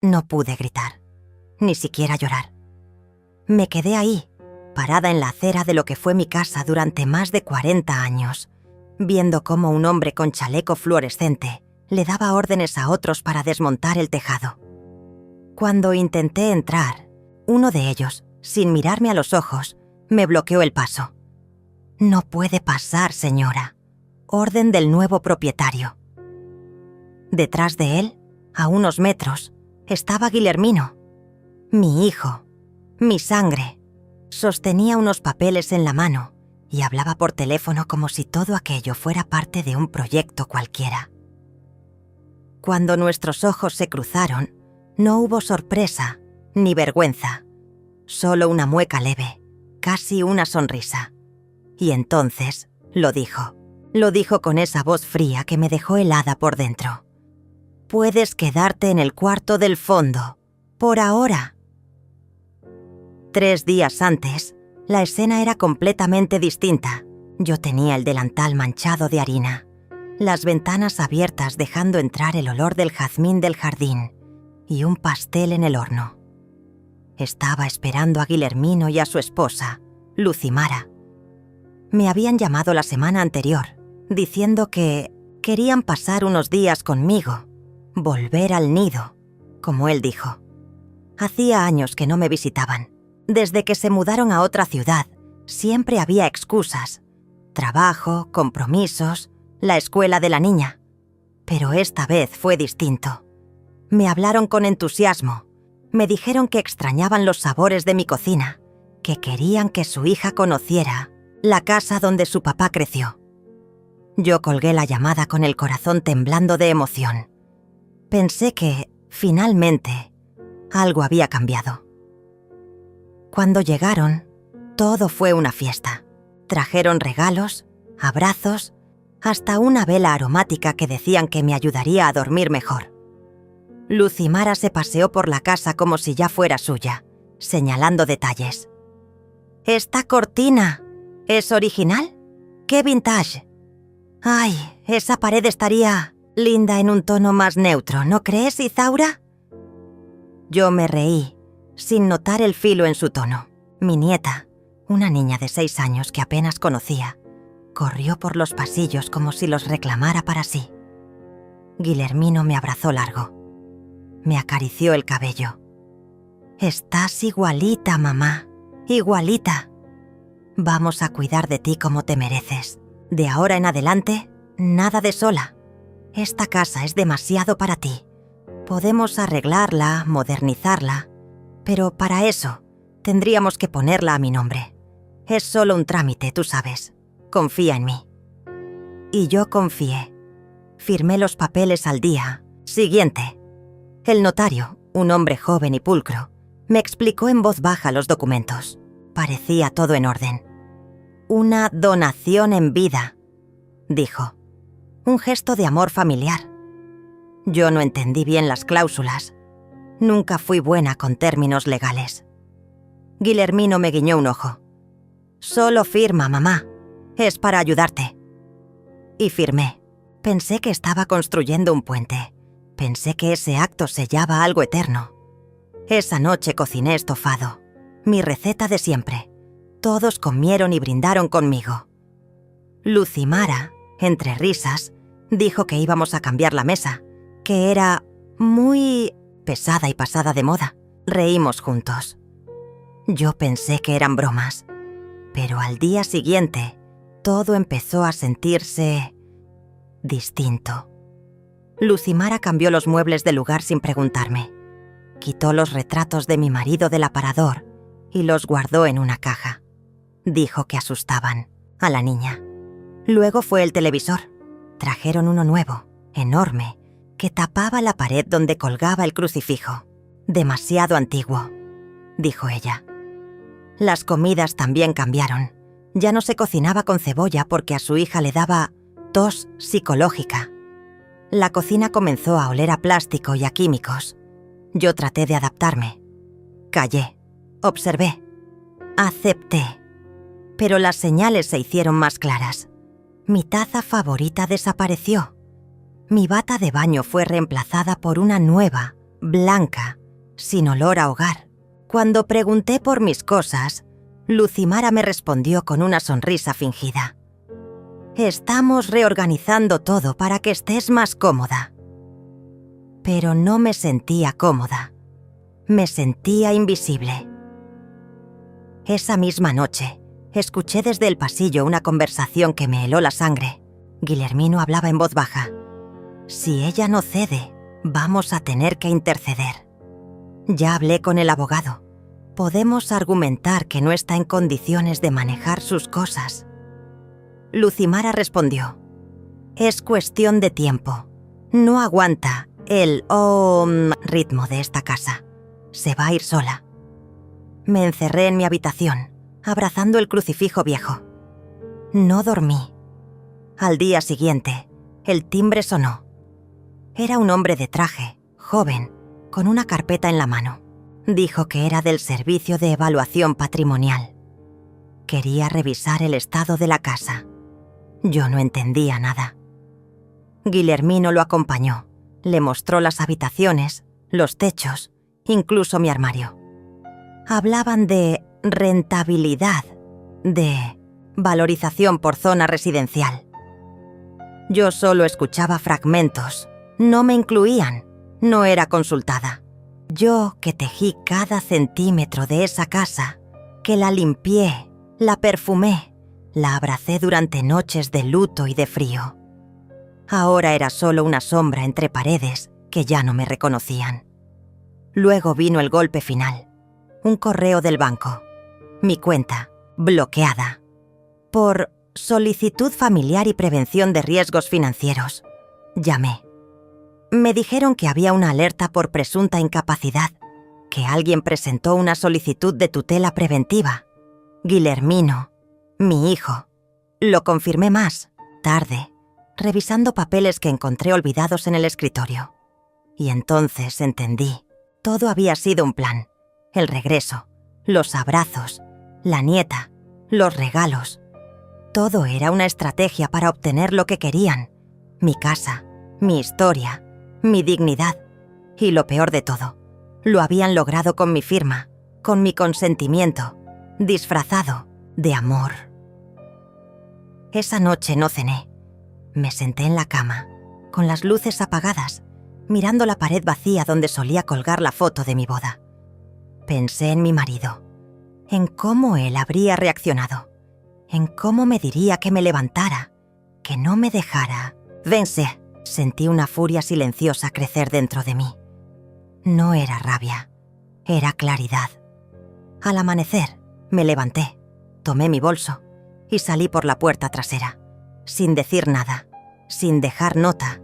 No pude gritar, ni siquiera llorar. Me quedé ahí, parada en la acera de lo que fue mi casa durante más de 40 años, viendo cómo un hombre con chaleco fluorescente le daba órdenes a otros para desmontar el tejado. Cuando intenté entrar, uno de ellos, sin mirarme a los ojos, me bloqueó el paso. «No puede pasar, señora. Orden del nuevo propietario». Detrás de él, a unos metros, estaba Guillermino, mi hijo, mi sangre. Sostenía unos papeles en la mano y hablaba por teléfono como si todo aquello fuera parte de un proyecto cualquiera. Cuando nuestros ojos se cruzaron, no hubo sorpresa ni vergüenza, solo una mueca leve, casi una sonrisa. Y entonces lo dijo. Lo dijo con esa voz fría que me dejó helada por dentro. «Puedes quedarte en el cuarto del fondo, por ahora». 3 días antes, la escena era completamente distinta. Yo tenía el delantal manchado de harina, las ventanas abiertas dejando entrar el olor del jazmín del jardín y un pastel en el horno. Estaba esperando a Guillermino y a su esposa, Lucimara. Me habían llamado la semana anterior, diciendo que querían pasar unos días conmigo, volver al nido, como él dijo. Hacía años que no me visitaban. Desde que se mudaron a otra ciudad, siempre había excusas. Trabajo, compromisos, la escuela de la niña. Pero esta vez fue distinto. Me hablaron con entusiasmo. Me dijeron que extrañaban los sabores de mi cocina, que querían que su hija conociera la casa donde su papá creció. Yo colgué la llamada con el corazón temblando de emoción. Pensé que, finalmente, algo había cambiado. Cuando llegaron, todo fue una fiesta. Trajeron regalos, abrazos, hasta una vela aromática que decían que me ayudaría a dormir mejor. Lucimara se paseó por la casa como si ya fuera suya, señalando detalles. «¿Esta cortina es original? ¡Qué vintage! Ay, esa pared estaría linda en un tono más neutro, ¿no crees, Izaura?» Yo me reí, sin notar el filo en su tono. Mi nieta, una niña de 6 años que apenas conocía, corrió por los pasillos como si los reclamara para sí. Guillermino me abrazó largo. Me acarició el cabello. «Estás igualita, mamá, igualita. Vamos a cuidar de ti como te mereces. De ahora en adelante, nada de sola. Esta casa es demasiado para ti. Podemos arreglarla, modernizarla, pero para eso tendríamos que ponerla a mi nombre. Es solo un trámite, tú sabes. Confía en mí». Y yo confié. Firmé los papeles al día siguiente. El notario, un hombre joven y pulcro, me explicó en voz baja los documentos. Parecía todo en orden. «Una donación en vida», dijo. Un gesto de amor familiar. Yo no entendí bien las cláusulas. Nunca fui buena con términos legales. Guillermino me guiñó un ojo. «Solo firma, mamá. Es para ayudarte». Y firmé. Pensé que estaba construyendo un puente. Pensé que ese acto sellaba algo eterno. Esa noche cociné estofado, mi receta de siempre. Todos comieron y brindaron conmigo. Lucimara, entre risas, dijo que íbamos a cambiar la mesa, que era muy pesada y pasada de moda. Reímos juntos. Yo pensé que eran bromas, pero al día siguiente todo empezó a sentirse distinto. Lucimara cambió los muebles de lugar sin preguntarme. Quitó los retratos de mi marido del aparador y los guardó en una caja. Dijo que asustaban a la niña. Luego fue el televisor. Trajeron uno nuevo, enorme, que tapaba la pared donde colgaba el crucifijo. «Demasiado antiguo», dijo ella. Las comidas también cambiaron. Ya no se cocinaba con cebolla porque a su hija le daba tos psicológica. La cocina comenzó a oler a plástico y a químicos. Yo traté de adaptarme. Callé, observé, acepté. Pero las señales se hicieron más claras. Mi taza favorita desapareció. Mi bata de baño fue reemplazada por una nueva, blanca, sin olor a hogar. Cuando pregunté por mis cosas, Lucimara me respondió con una sonrisa fingida. «Estamos reorganizando todo para que estés más cómoda». Pero no me sentía cómoda. Me sentía invisible. Esa misma noche, escuché desde el pasillo una conversación que me heló la sangre. Guillermino hablaba en voz baja. «Si ella no cede, vamos a tener que interceder. Ya hablé con el abogado. Podemos argumentar que no está en condiciones de manejar sus cosas». Lucimara respondió. «Es cuestión de tiempo. No aguanta el ritmo de esta casa. Se va a ir sola». Me encerré en mi habitación, abrazando el crucifijo viejo. No dormí. Al día siguiente, el timbre sonó. Era un hombre de traje, joven, con una carpeta en la mano. Dijo que era del Servicio de Evaluación Patrimonial. Quería revisar el estado de la casa. Yo no entendía nada. Guillermino lo acompañó. Le mostró las habitaciones, los techos, incluso mi armario. Hablaban de rentabilidad, de valorización por zona residencial. Yo solo escuchaba fragmentos. No me incluían. No era consultada. Yo, que tejí cada centímetro de esa casa, que la limpié, la perfumé, la abracé durante noches de luto y de frío. Ahora era solo una sombra entre paredes que ya no me reconocían. Luego vino el golpe final. Un correo del banco. Mi cuenta, bloqueada. Por solicitud familiar y prevención de riesgos financieros. Llamé. Me dijeron que había una alerta por presunta incapacidad, que alguien presentó una solicitud de tutela preventiva. Guillermino, mi hijo. Lo confirmé más, tarde, revisando papeles que encontré olvidados en el escritorio. Y entonces entendí. Todo había sido un plan. El regreso, los abrazos, la nieta, los regalos. Todo era una estrategia para obtener lo que querían. Mi casa, mi historia, mi dignidad. Y lo peor de todo, lo habían logrado con mi firma, con mi consentimiento, disfrazado de amor. Esa noche no cené. Me senté en la cama, con las luces apagadas, mirando la pared vacía donde solía colgar la foto de mi boda. Pensé en mi marido, en cómo él habría reaccionado, en cómo me diría que me levantara, que no me dejara. «Vence», sentí una furia silenciosa crecer dentro de mí. No era rabia, era claridad. Al amanecer, me levanté, tomé mi bolso y salí por la puerta trasera, sin decir nada, sin dejar nota.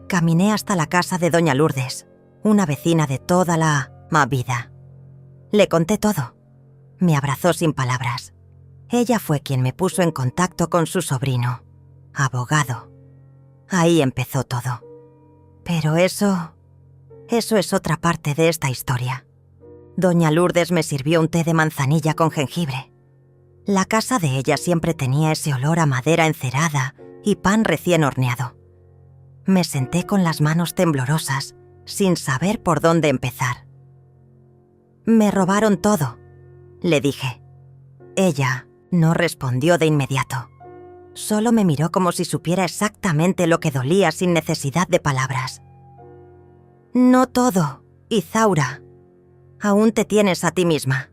Caminé hasta la casa de doña Lourdes, una vecina de toda la vida. Le conté todo. Me abrazó sin palabras. Ella fue quien me puso en contacto con su sobrino, abogado. Ahí empezó todo. Pero eso es otra parte de esta historia. Doña Lourdes me sirvió un té de manzanilla con jengibre. La casa de ella siempre tenía ese olor a madera encerada y pan recién horneado. Me senté con las manos temblorosas, sin saber por dónde empezar. «Me robaron todo», le dije. Ella no respondió de inmediato. Solo me miró como si supiera exactamente lo que dolía sin necesidad de palabras. «No todo, Izaura. Aún te tienes a ti misma»,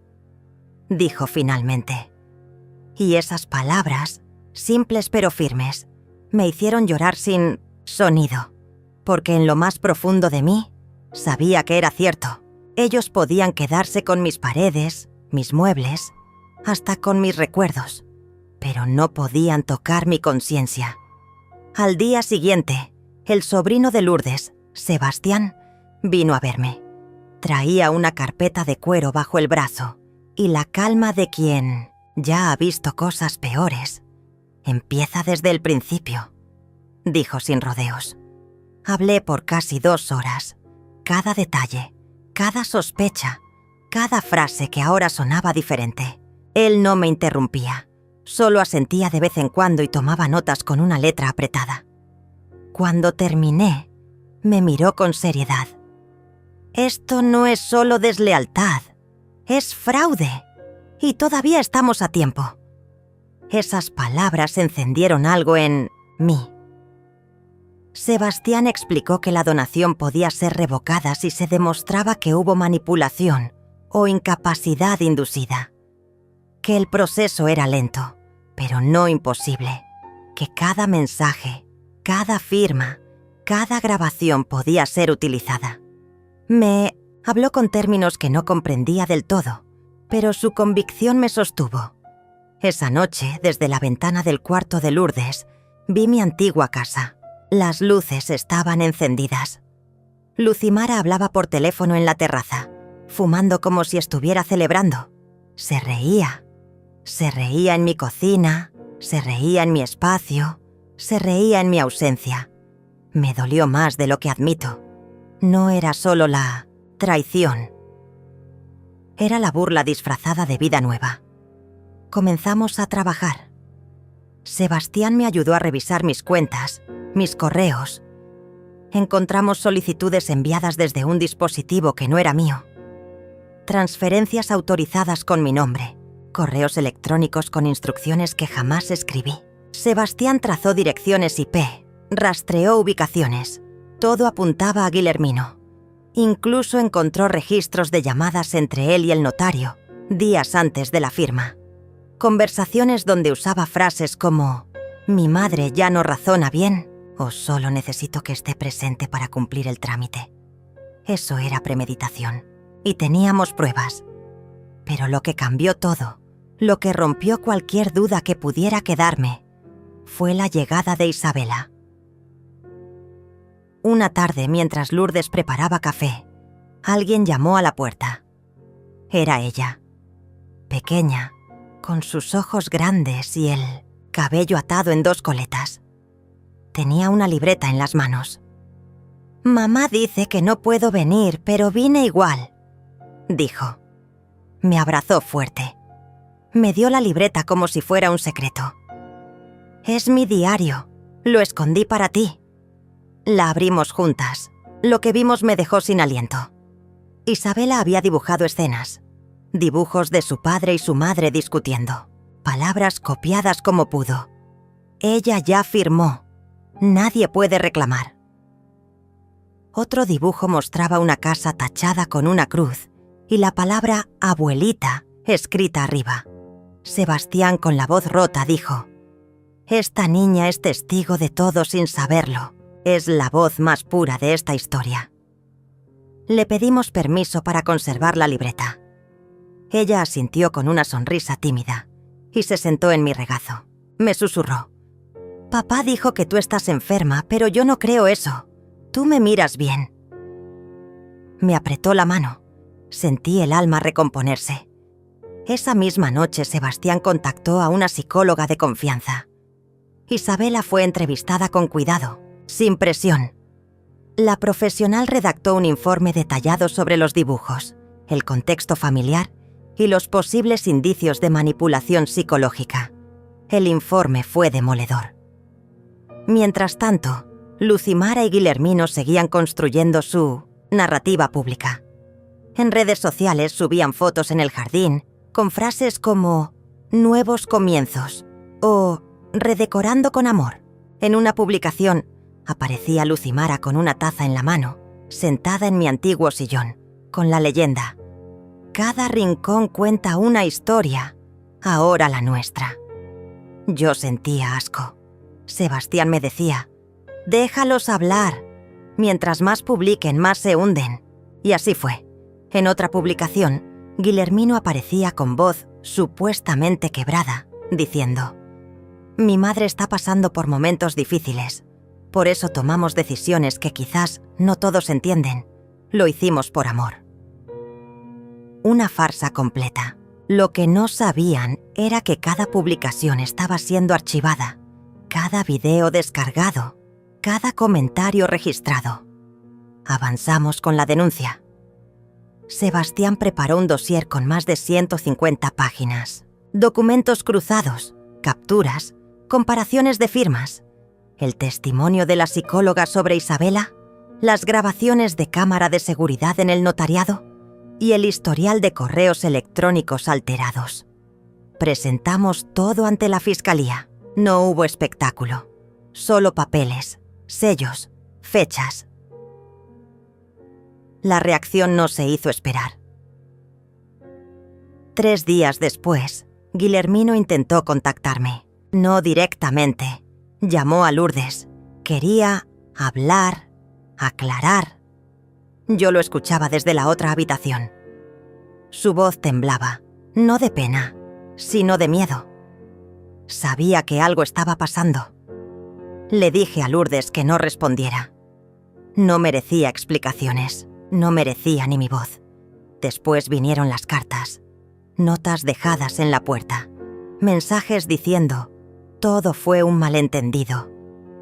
dijo finalmente. Y esas palabras, simples pero firmes, me hicieron llorar sin sonido, porque en lo más profundo de mí sabía que era cierto. Ellos podían quedarse con mis paredes, mis muebles, hasta con mis recuerdos, pero no podían tocar mi conciencia. Al día siguiente, el sobrino de Lourdes, Sebastián, vino a verme. Traía una carpeta de cuero bajo el brazo y la calma de quien ya ha visto cosas peores. «Empieza desde el principio», dijo sin rodeos. Hablé por casi 2 horas. Cada detalle, cada sospecha, cada frase que ahora sonaba diferente. Él no me interrumpía, solo asentía de vez en cuando y tomaba notas con una letra apretada. Cuando terminé, me miró con seriedad. Esto no es solo deslealtad, es fraude. Y todavía estamos a tiempo. Esas palabras encendieron algo en mí. Sebastián explicó que la donación podía ser revocada si se demostraba que hubo manipulación o incapacidad inducida. Que el proceso era lento, pero no imposible. Que cada mensaje, cada firma, cada grabación podía ser utilizada. Me habló con términos que no comprendía del todo, pero su convicción me sostuvo. Esa noche, desde la ventana del cuarto de Lourdes, vi mi antigua casa. Las luces estaban encendidas. Lucimara hablaba por teléfono en la terraza, fumando como si estuviera celebrando. Se reía. Se reía en mi cocina, se reía en mi espacio, se reía en mi ausencia. Me dolió más de lo que admito. No era solo la traición. Era la burla disfrazada de vida nueva. Comenzamos a trabajar. Sebastián me ayudó a revisar mis cuentas, mis correos. Encontramos solicitudes enviadas desde un dispositivo que no era mío. Transferencias autorizadas con mi nombre. Correos electrónicos con instrucciones que jamás escribí. Sebastián trazó direcciones IP, rastreó ubicaciones. Todo apuntaba a Guillermino. Incluso encontró registros de llamadas entre él y el notario, días antes de la firma. Conversaciones donde usaba frases como «Mi madre ya no razona bien» o «Solo necesito que esté presente para cumplir el trámite». Eso era premeditación, y teníamos pruebas. Pero lo que cambió todo, lo que rompió cualquier duda que pudiera quedarme, fue la llegada de Isabela. Una tarde, mientras Lourdes preparaba café, alguien llamó a la puerta. Era ella, pequeña, con sus ojos grandes y el cabello atado en 2 coletas. Tenía una libreta en las manos. «Mamá dice que no puedo venir, pero vine igual», dijo. Me abrazó fuerte. Me dio la libreta como si fuera un secreto. «Es mi diario. Lo escondí para ti». La abrimos juntas. Lo que vimos me dejó sin aliento. Isabela había dibujado escenas. Dibujos de su padre y su madre discutiendo. Palabras copiadas como pudo. Ella ya firmó. Nadie puede reclamar. Otro dibujo mostraba una casa tachada con una cruz y la palabra abuelita escrita arriba. Sebastián, con la voz rota, dijo: «Esta niña es testigo de todo sin saberlo. Es la voz más pura de esta historia». Le pedimos permiso para conservar la libreta. Ella asintió con una sonrisa tímida y se sentó en mi regazo. Me susurró: «Papá dijo que tú estás enferma, pero yo no creo eso. Tú me miras bien». Me apretó la mano. Sentí el alma recomponerse. Esa misma noche Sebastián contactó a una psicóloga de confianza. Isabela fue entrevistada con cuidado, sin presión. La profesional redactó un informe detallado sobre los dibujos, el contexto familiar y los posibles indicios de manipulación psicológica. El informe fue demoledor. Mientras tanto, Lucimara y Guillermino seguían construyendo su narrativa pública. En redes sociales subían fotos en el jardín con frases como «nuevos comienzos» o «redecorando con amor». En una publicación aparecía Lucimara con una taza en la mano, sentada en mi antiguo sillón, con la leyenda: «Cada rincón cuenta una historia, ahora la nuestra». Yo sentía asco. Sebastián me decía: «Déjalos hablar. Mientras más publiquen, más se hunden». Y así fue. En otra publicación, Guillermino aparecía con voz supuestamente quebrada, diciendo: «Mi madre está pasando por momentos difíciles. Por eso tomamos decisiones que quizás no todos entienden. Lo hicimos por amor». Una farsa completa. Lo que no sabían era que cada publicación estaba siendo archivada, cada video descargado, cada comentario registrado. Avanzamos con la denuncia. Sebastián preparó un dossier con más de 150 páginas. Documentos cruzados, capturas, comparaciones de firmas, el testimonio de la psicóloga sobre Isabela las grabaciones de cámara de seguridad en el notariado y el historial de correos electrónicos alterados. Presentamos todo ante la fiscalía. No hubo espectáculo, solo papeles, sellos, fechas. La reacción no se hizo esperar. 3 días después, Guillermino intentó contactarme. No directamente. Llamó a Lourdes. Quería hablar, aclarar. Yo lo escuchaba desde la otra habitación. Su voz temblaba, no de pena, sino de miedo. Sabía que algo estaba pasando. Le dije a Lourdes que no respondiera. No merecía explicaciones, no merecía ni mi voz. Después vinieron las cartas, notas dejadas en la puerta, mensajes diciendo: todo fue un malentendido.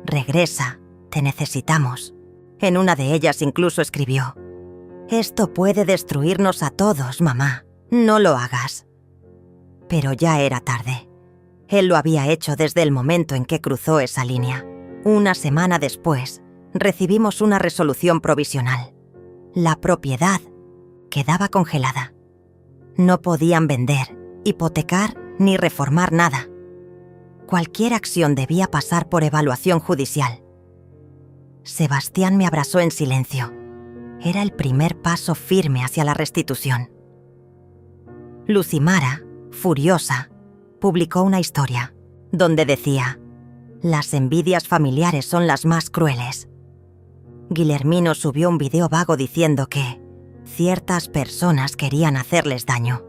Regresa, te necesitamos. En una de ellas incluso escribió: esto puede destruirnos a todos, mamá. No lo hagas. Pero ya era tarde. Él lo había hecho desde el momento en que cruzó esa línea. Una semana después, recibimos una resolución provisional. La propiedad quedaba congelada. No podían vender, hipotecar ni reformar nada. Cualquier acción debía pasar por evaluación judicial. Sebastián me abrazó en silencio. Era el primer paso firme hacia la restitución. Lucimara, furiosa, publicó una historia donde decía: las envidias familiares son las más crueles. Guillermino subió un video vago diciendo que ciertas personas querían hacerles daño.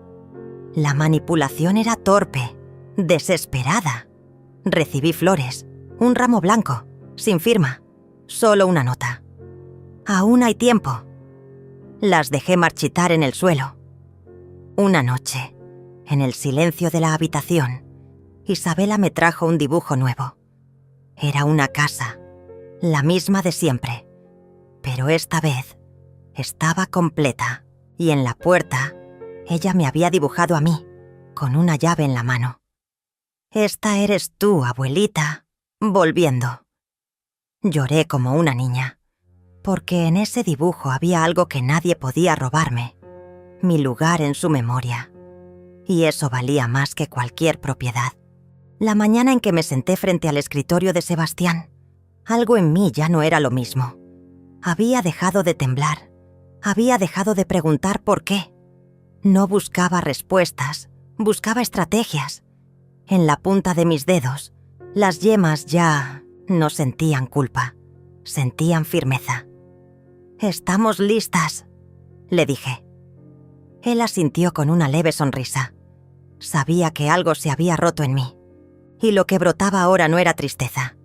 La manipulación era torpe, desesperada. Recibí flores, un ramo blanco, sin firma, solo una nota. Aún hay tiempo. Las dejé marchitar en el suelo. Una noche, en el silencio de la habitación, Isabela me trajo un dibujo nuevo. Era una casa, la misma de siempre, pero esta vez estaba completa y en la puerta ella me había dibujado a mí, con una llave en la mano. Esta eres tú, abuelita, volviendo. Lloré como una niña, porque en ese dibujo había algo que nadie podía robarme, mi lugar en su memoria, y eso valía más que cualquier propiedad. La mañana en que me senté frente al escritorio de Sebastián, algo en mí ya no era lo mismo. Había dejado de temblar, había dejado de preguntar por qué. No buscaba respuestas, buscaba estrategias. En la punta de mis dedos, las yemas ya no sentían culpa, sentían firmeza. «Estamos listas», le dije. Él asintió con una leve sonrisa. Sabía que algo se había roto en mí, y lo que brotaba ahora no era tristeza,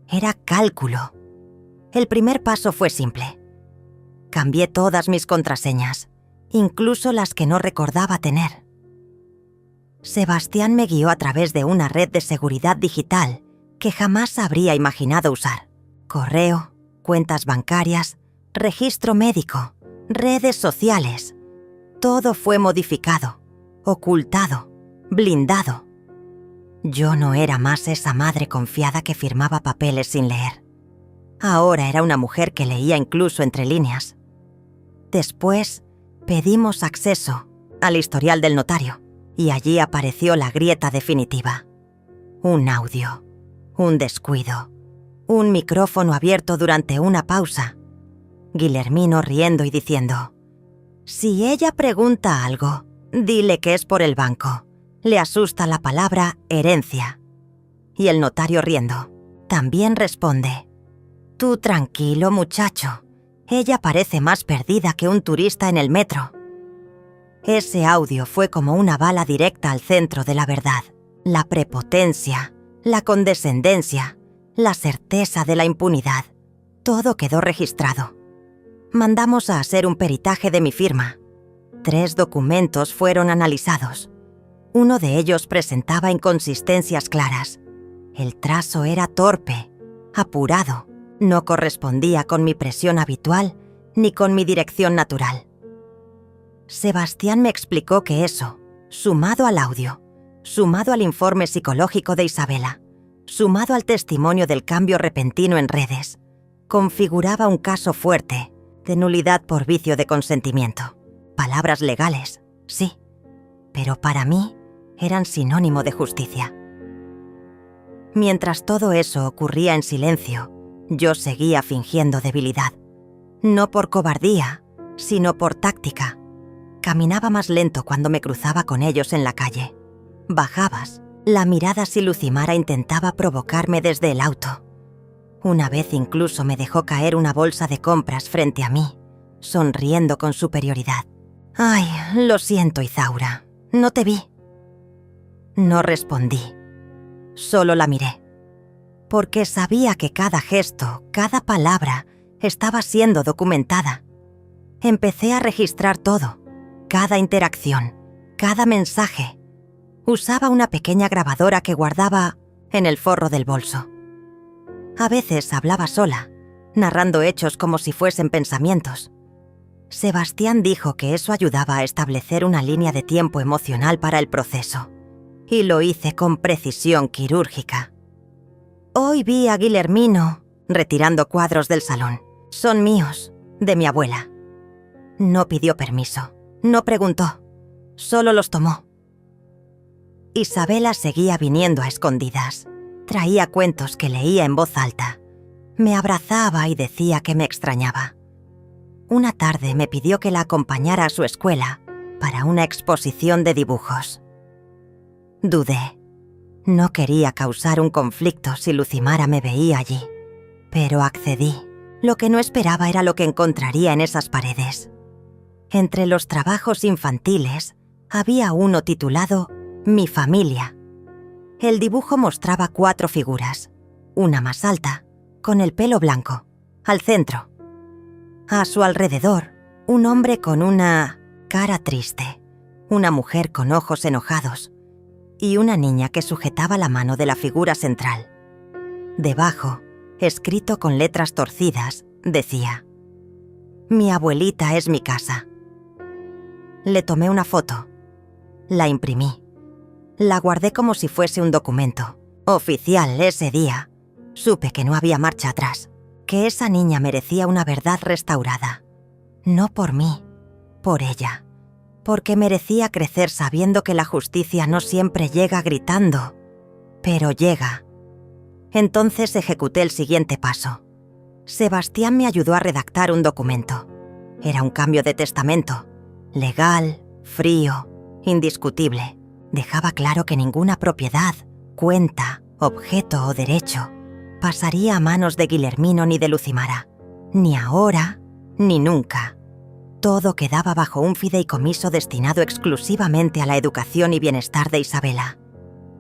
era cálculo. El primer paso fue simple. Cambié todas mis contraseñas, incluso las que no recordaba tener. Sebastián me guió a través de una red de seguridad digital que jamás habría imaginado usar. Correo, cuentas bancarias, registro médico, redes sociales. Todo fue modificado, ocultado, blindado. Yo no era más esa madre confiada que firmaba papeles sin leer. Ahora era una mujer que leía incluso entre líneas. Después, pedimos acceso al historial del notario y allí apareció la grieta definitiva. Un audio, un descuido, un micrófono abierto durante una pausa. Guillermino riendo y diciendo: «Si ella pregunta algo, dile que es por el banco. Le asusta la palabra herencia». Y el notario riendo. También responde: «Tú tranquilo, muchacho. Ella parece más perdida que un turista en el metro». Ese audio fue como una bala directa al centro de la verdad. La prepotencia, la condescendencia, la certeza de la impunidad. Todo quedó registrado. Mandamos a hacer un peritaje de mi firma. 3 documentos fueron analizados. Uno de ellos presentaba inconsistencias claras. El trazo era torpe, apurado. No correspondía con mi presión habitual ni con mi dirección natural. Sebastián me explicó que eso, sumado al audio, sumado al informe psicológico de Isabela, sumado al testimonio del cambio repentino en redes, configuraba un caso fuerte de nulidad por vicio de consentimiento. Palabras legales, sí, pero para mí eran sinónimo de justicia. Mientras todo eso ocurría en silencio, yo seguía fingiendo debilidad. No por cobardía, sino por táctica. Caminaba más lento cuando me cruzaba con ellos en la calle. Bajabas, la mirada si Lucimara intentaba provocarme desde el auto. Una vez incluso me dejó caer una bolsa de compras frente a mí, sonriendo con superioridad. «Ay, lo siento, Izaura, no te vi». No respondí. Solo la miré. Porque sabía que cada gesto, cada palabra, estaba siendo documentada. Empecé a registrar todo, cada interacción, cada mensaje. Usaba una pequeña grabadora que guardaba en el forro del bolso. A veces hablaba sola, narrando hechos como si fuesen pensamientos. Sebastián dijo que eso ayudaba a establecer una línea de tiempo emocional para el proceso, y lo hice con precisión quirúrgica. Hoy vi a Guillermino retirando cuadros del salón. Son míos, de mi abuela. No pidió permiso, no preguntó, solo los tomó. Isabela seguía viniendo a escondidas. Traía cuentos que leía en voz alta. Me abrazaba y decía que me extrañaba. Una tarde me pidió que la acompañara a su escuela para una exposición de dibujos. Dudé. No quería causar un conflicto si Lucimara me veía allí, pero accedí. Lo que no esperaba era lo que encontraría en esas paredes. Entre los trabajos infantiles había uno titulado Mi familia. El dibujo mostraba 4 figuras, una más alta, con el pelo blanco, al centro. A su alrededor, un hombre con una cara triste, una mujer con ojos enojados y una niña que sujetaba la mano de la figura central. Debajo, escrito con letras torcidas, decía: «Mi abuelita es mi casa». Le tomé una foto. La imprimí. La guardé como si fuese un documento. Oficial ese día. Supe que no había marcha atrás, que esa niña merecía una verdad restaurada. No por mí, por ella. Porque merecía crecer sabiendo que la justicia no siempre llega gritando, pero llega. Entonces ejecuté el siguiente paso. Sebastián me ayudó a redactar un documento. Era un cambio de testamento. Legal, frío, indiscutible. Dejaba claro que ninguna propiedad, cuenta, objeto o derecho pasaría a manos de Guillermino ni de Lucimara. Ni ahora, ni nunca. Todo quedaba bajo un fideicomiso destinado exclusivamente a la educación y bienestar de Isabela.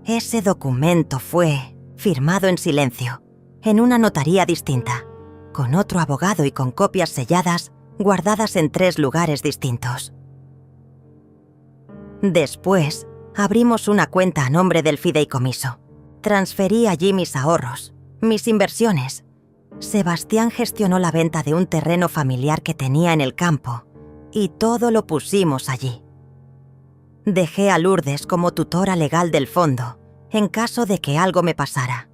Ese documento fue firmado en silencio, en una notaría distinta, con otro abogado y con copias selladas guardadas en 3 lugares distintos. Después, abrimos una cuenta a nombre del fideicomiso. Transferí allí mis ahorros, mis inversiones. Sebastián gestionó la venta de un terreno familiar que tenía en el campo y todo lo pusimos allí. Dejé a Lourdes como tutora legal del fondo en caso de que algo me pasara.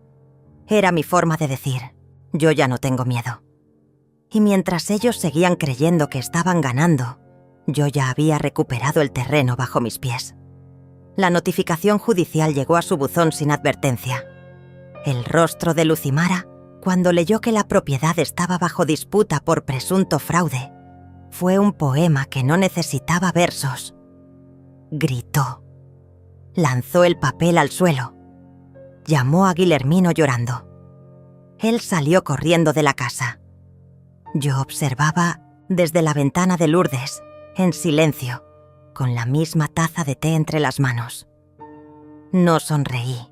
Era mi forma de decir: yo ya no tengo miedo. Y mientras ellos seguían creyendo que estaban ganando, yo ya había recuperado el terreno bajo mis pies. La notificación judicial llegó a su buzón sin advertencia. El rostro de Lucimara, cuando leyó que la propiedad estaba bajo disputa por presunto fraude, fue un poema que no necesitaba versos. Gritó. Lanzó el papel al suelo. Llamó a Guillermino llorando. Él salió corriendo de la casa. Yo observaba desde la ventana de Lourdes, en silencio, con la misma taza de té entre las manos. No sonreí,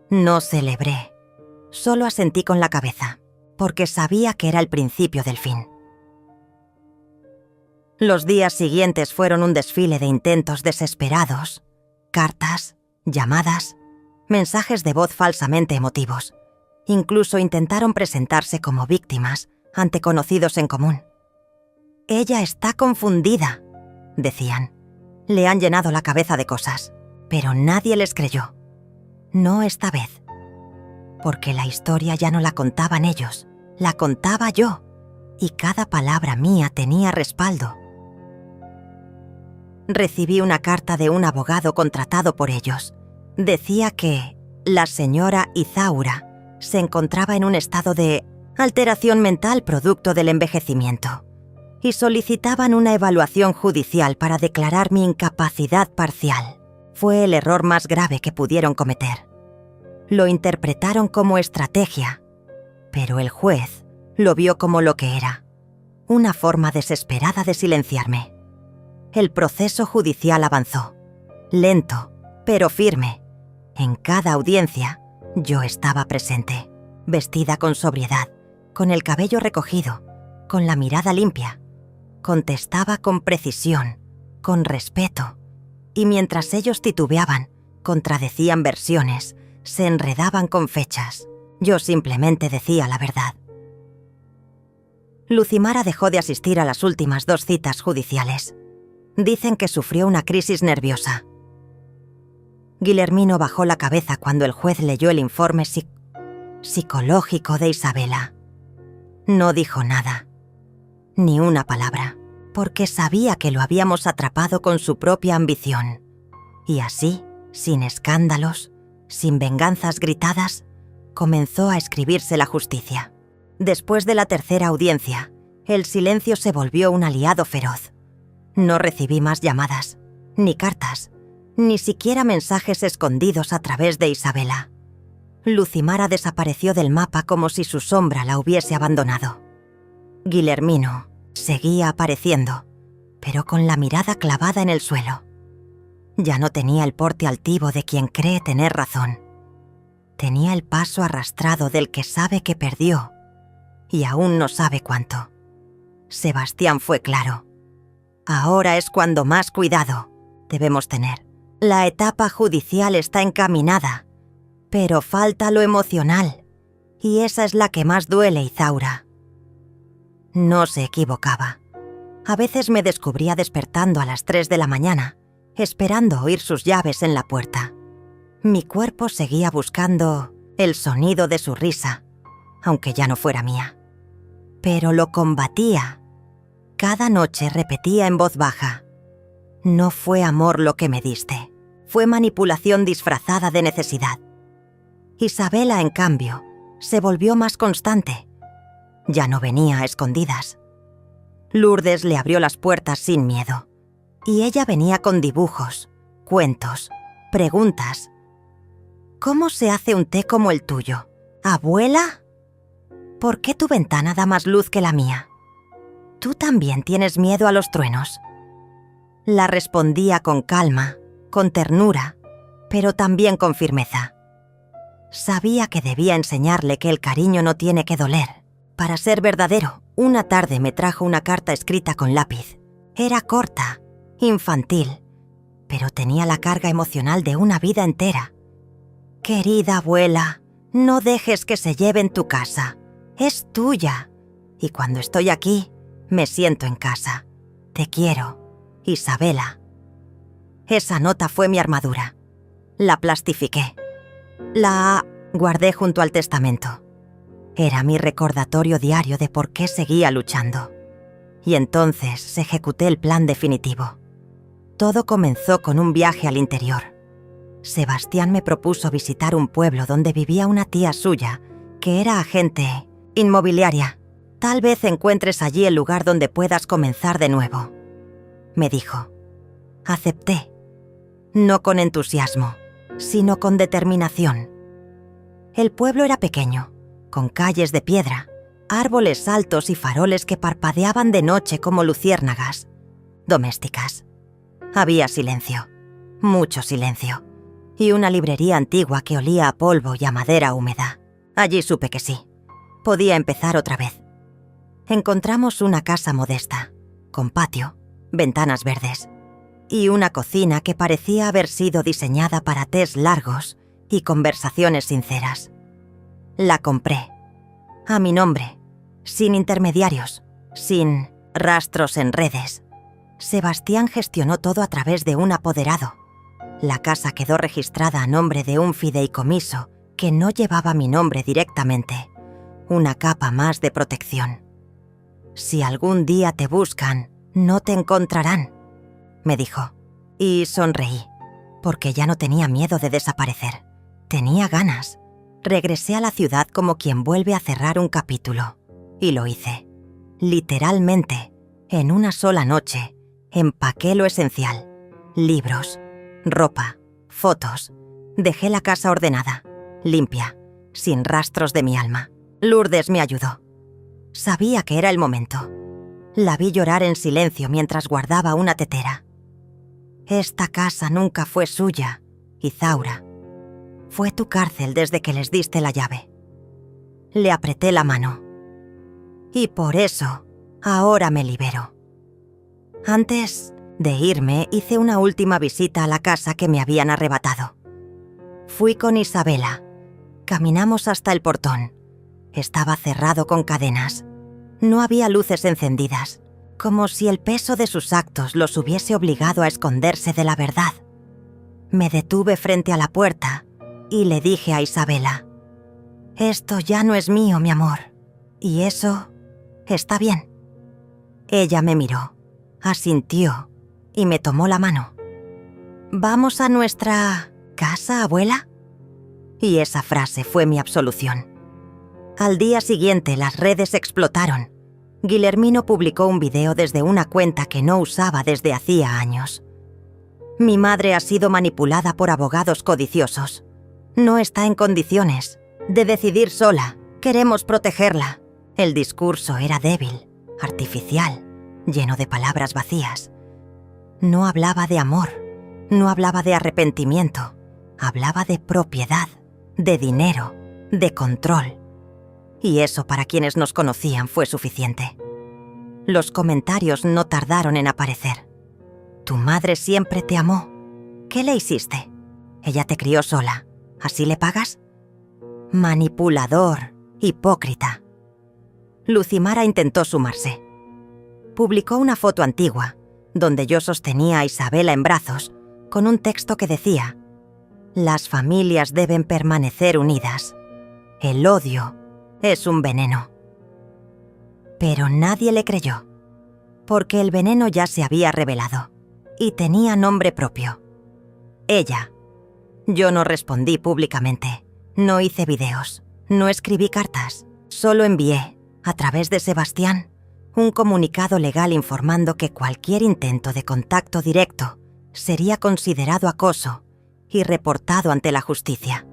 no celebré, solo asentí con la cabeza, porque sabía que era el principio del fin. Los días siguientes fueron un desfile de intentos desesperados, cartas, llamadas, mensajes de voz falsamente emotivos. Incluso intentaron presentarse como víctimas ante conocidos en común. «Ella está confundida», decían. Le han llenado la cabeza de cosas, pero nadie les creyó. No esta vez. Porque la historia ya no la contaban ellos, La contaba yo, y cada palabra mía tenía respaldo. Recibí una carta de un abogado contratado por ellos. Decía que la señora Izaura se encontraba en un estado de alteración mental producto del envejecimiento y solicitaban una evaluación judicial para declarar mi incapacidad parcial. Fue el error más grave que pudieron cometer. Lo interpretaron como estrategia, pero el juez lo vio como lo que era, una forma desesperada de silenciarme. El proceso judicial avanzó, lento, pero firme. En cada audiencia, yo estaba presente, vestida con sobriedad, con el cabello recogido, con la mirada limpia. Contestaba con precisión, con respeto, y mientras ellos titubeaban, contradecían versiones, se enredaban con fechas, yo simplemente decía la verdad. Lucimara dejó de asistir a las últimas 2 citas judiciales. Dicen que sufrió una crisis nerviosa. Guillermino bajó la cabeza cuando el juez leyó el informe psicológico de Isabela. No dijo nada, ni una palabra, porque sabía que lo habíamos atrapado con su propia ambición. Y así, sin escándalos, sin venganzas gritadas, comenzó a escribirse la justicia. Después de la tercera audiencia, el silencio se volvió un aliado feroz. No recibí más llamadas, ni cartas, ni siquiera mensajes escondidos a través de Isabela. Lucimara desapareció del mapa como si su sombra la hubiese abandonado. Guillermino seguía apareciendo, pero con la mirada clavada en el suelo. Ya no tenía el porte altivo de quien cree tener razón. Tenía el paso arrastrado del que sabe que perdió, y aún no sabe cuánto. Sebastián fue claro. Ahora es cuando más cuidado debemos tener. La etapa judicial está encaminada, pero falta lo emocional, y esa es la que más duele, Izaura. No se equivocaba. A veces me descubría despertando a las 3 de la mañana, esperando oír sus llaves en la puerta. Mi cuerpo seguía buscando el sonido de su risa, aunque ya no fuera mía. Pero lo combatía. Cada noche repetía en voz baja: no fue amor lo que me diste, fue manipulación disfrazada de necesidad. Isabela, en cambio, se volvió más constante. Ya no venía a escondidas. Lourdes le abrió las puertas sin miedo, y ella venía con dibujos, cuentos, preguntas. ¿Cómo se hace un té como el tuyo? ¿Abuela? ¿Por qué tu ventana da más luz que la mía? ¿Tú también tienes miedo a los truenos? La respondía con calma, con ternura, pero también con firmeza. Sabía que debía enseñarle que el cariño no tiene que doler. Para ser verdadero, una tarde me trajo una carta escrita con lápiz. Era corta, infantil, pero tenía la carga emocional de una vida entera. Querida abuela, no dejes que se lleven tu casa. Es tuya. Y cuando estoy aquí, me siento en casa. Te quiero, Isabela. Esa nota fue mi armadura. La plastifiqué. La guardé junto al testamento. Era mi recordatorio diario de por qué seguía luchando. Y entonces ejecuté el plan definitivo. Todo comenzó con un viaje al interior. Sebastián me propuso visitar un pueblo donde vivía una tía suya, que era agente inmobiliaria. Tal vez encuentres allí el lugar donde puedas comenzar de nuevo, me dijo. Acepté, no con entusiasmo, sino con determinación. El pueblo era pequeño, con calles de piedra, árboles altos y faroles que parpadeaban de noche como luciérnagas domésticas. Había silencio, mucho silencio, y una librería antigua que olía a polvo y a madera húmeda. Allí supe que sí, podía empezar otra vez. Encontramos una casa modesta, con patio, ventanas verdes, y una cocina que parecía haber sido diseñada para tés largos y conversaciones sinceras. La compré, a mi nombre, sin intermediarios, sin rastros en redes. Sebastián gestionó todo a través de un apoderado. La casa quedó registrada a nombre de un fideicomiso que no llevaba mi nombre directamente, una capa más de protección. «Si algún día te buscan, no te encontrarán», me dijo, y sonreí, porque ya no tenía miedo de desaparecer. Tenía ganas. Regresé a la ciudad como quien vuelve a cerrar un capítulo, y lo hice. Literalmente, en una sola noche, empaqué lo esencial: libros, ropa, fotos. Dejé la casa ordenada, limpia, sin rastros de mi alma. Lourdes me ayudó. Sabía que era el momento. La vi llorar en silencio mientras guardaba una tetera. «Esta casa nunca fue suya, Izaura. Fue tu cárcel desde que les diste la llave». Le apreté la mano. «Y por eso, ahora me libero». Antes de irme, hice una última visita a la casa que me habían arrebatado. Fui con Isabela. Caminamos hasta el portón. Estaba cerrado con cadenas. No había luces encendidas, como si el peso de sus actos los hubiese obligado a esconderse de la verdad. Me detuve frente a la puerta y le dije a Isabela: «Esto ya no es mío, mi amor, y eso está bien». Ella me miró, asintió y me tomó la mano. «¿Vamos a nuestra casa, abuela?». Y esa frase fue mi absolución. Al día siguiente las redes explotaron. Guillermino publicó un video desde una cuenta que no usaba desde hacía años. «Mi madre ha sido manipulada por abogados codiciosos. No está en condiciones de decidir sola. Queremos protegerla». El discurso era débil, artificial, lleno de palabras vacías. No hablaba de amor, no hablaba de arrepentimiento, hablaba de propiedad, de dinero, de control. Y eso para quienes nos conocían fue suficiente. Los comentarios no tardaron en aparecer. «Tu madre siempre te amó. ¿Qué le hiciste? Ella te crió sola. ¿Así le pagas? Manipulador, hipócrita». Lucimara intentó sumarse. Publicó una foto antigua, donde yo sostenía a Isabela en brazos, con un texto que decía: «Las familias deben permanecer unidas. El odio es un veneno». Pero nadie le creyó, porque el veneno ya se había revelado, y tenía nombre propio: ella. Yo no respondí públicamente, no hice videos, no escribí cartas, solo envié, a través de Sebastián, un comunicado legal informando que cualquier intento de contacto directo sería considerado acoso y reportado ante la justicia.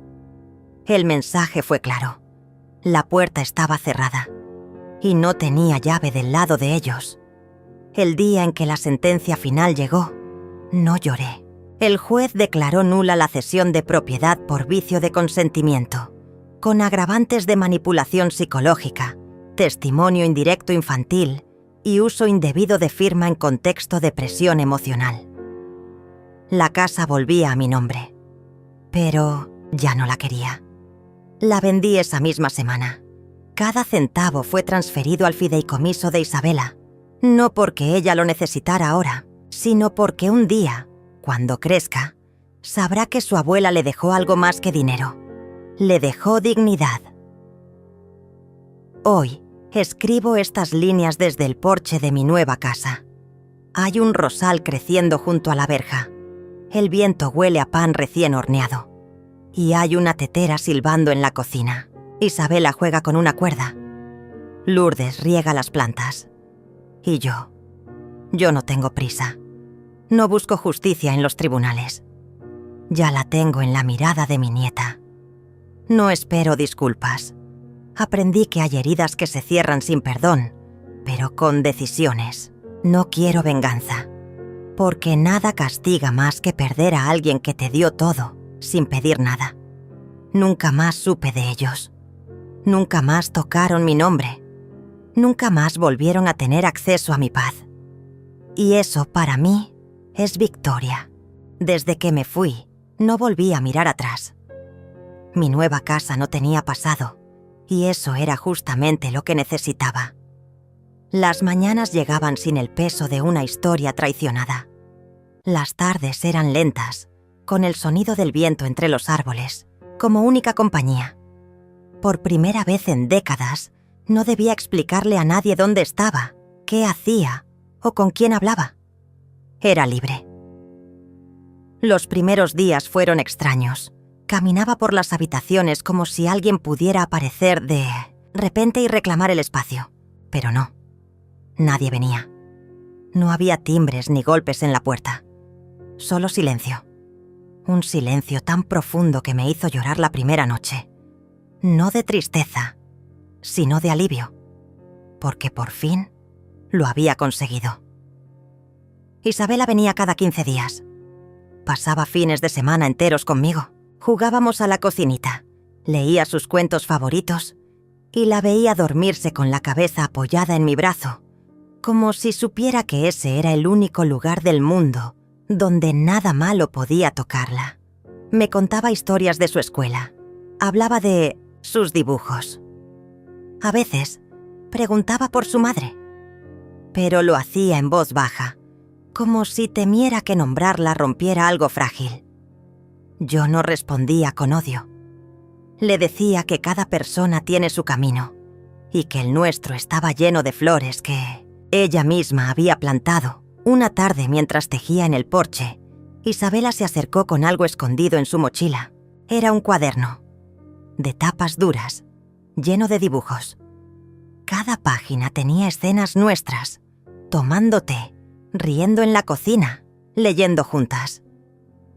El mensaje fue claro. La puerta estaba cerrada y no tenía llave del lado de ellos. El día en que la sentencia final llegó, no lloré. El juez declaró nula la cesión de propiedad por vicio de consentimiento, con agravantes de manipulación psicológica, testimonio indirecto infantil y uso indebido de firma en contexto de presión emocional. La casa volvía a mi nombre, pero ya no la quería. La vendí esa misma semana. Cada centavo fue transferido al fideicomiso de Isabela, no porque ella lo necesitara ahora, sino porque un día, cuando crezca, sabrá que su abuela le dejó algo más que dinero. Le dejó dignidad. Hoy, escribo estas líneas desde el porche de mi nueva casa. Hay un rosal creciendo junto a la verja. El viento huele a pan recién horneado. Y hay una tetera silbando en la cocina. Isabela juega con una cuerda. Lourdes riega las plantas. Y yo no tengo prisa. No busco justicia en los tribunales. Ya la tengo en la mirada de mi nieta. No espero disculpas. Aprendí que hay heridas que se cierran sin perdón, pero con decisiones. No quiero venganza, porque nada castiga más que perder a alguien que te dio todo, sin pedir nada. Nunca más supe de ellos. Nunca más tocaron mi nombre. Nunca más volvieron a tener acceso a mi paz. Y eso, para mí, es victoria. Desde que me fui, no volví a mirar atrás. Mi nueva casa no tenía pasado, y eso era justamente lo que necesitaba. Las mañanas llegaban sin el peso de una historia traicionada. Las tardes eran lentas, con el sonido del viento entre los árboles, como única compañía. Por primera vez en décadas, no debía explicarle a nadie dónde estaba, qué hacía o con quién hablaba. Era libre. Los primeros días fueron extraños. Caminaba por las habitaciones como si alguien pudiera aparecer de repente y reclamar el espacio. Pero no. Nadie venía. No había timbres ni golpes en la puerta. Solo silencio. Un silencio tan profundo que me hizo llorar la primera noche. No de tristeza, sino de alivio. Porque por fin lo había conseguido. Isabela venía cada 15 días. Pasaba fines de semana enteros conmigo. Jugábamos a la cocinita, leía sus cuentos favoritos y la veía dormirse con la cabeza apoyada en mi brazo, como si supiera que ese era el único lugar del mundo donde nada malo podía tocarla. Me contaba historias de su escuela, hablaba de sus dibujos. A veces preguntaba por su madre, pero lo hacía en voz baja, como si temiera que nombrarla rompiera algo frágil. Yo no respondía con odio. Le decía que cada persona tiene su camino y que el nuestro estaba lleno de flores que ella misma había plantado. Una tarde, mientras tejía en el porche, Isabela se acercó con algo escondido en su mochila. Era un cuaderno, de tapas duras, lleno de dibujos. Cada página tenía escenas nuestras, tomando té, riendo en la cocina, leyendo juntas.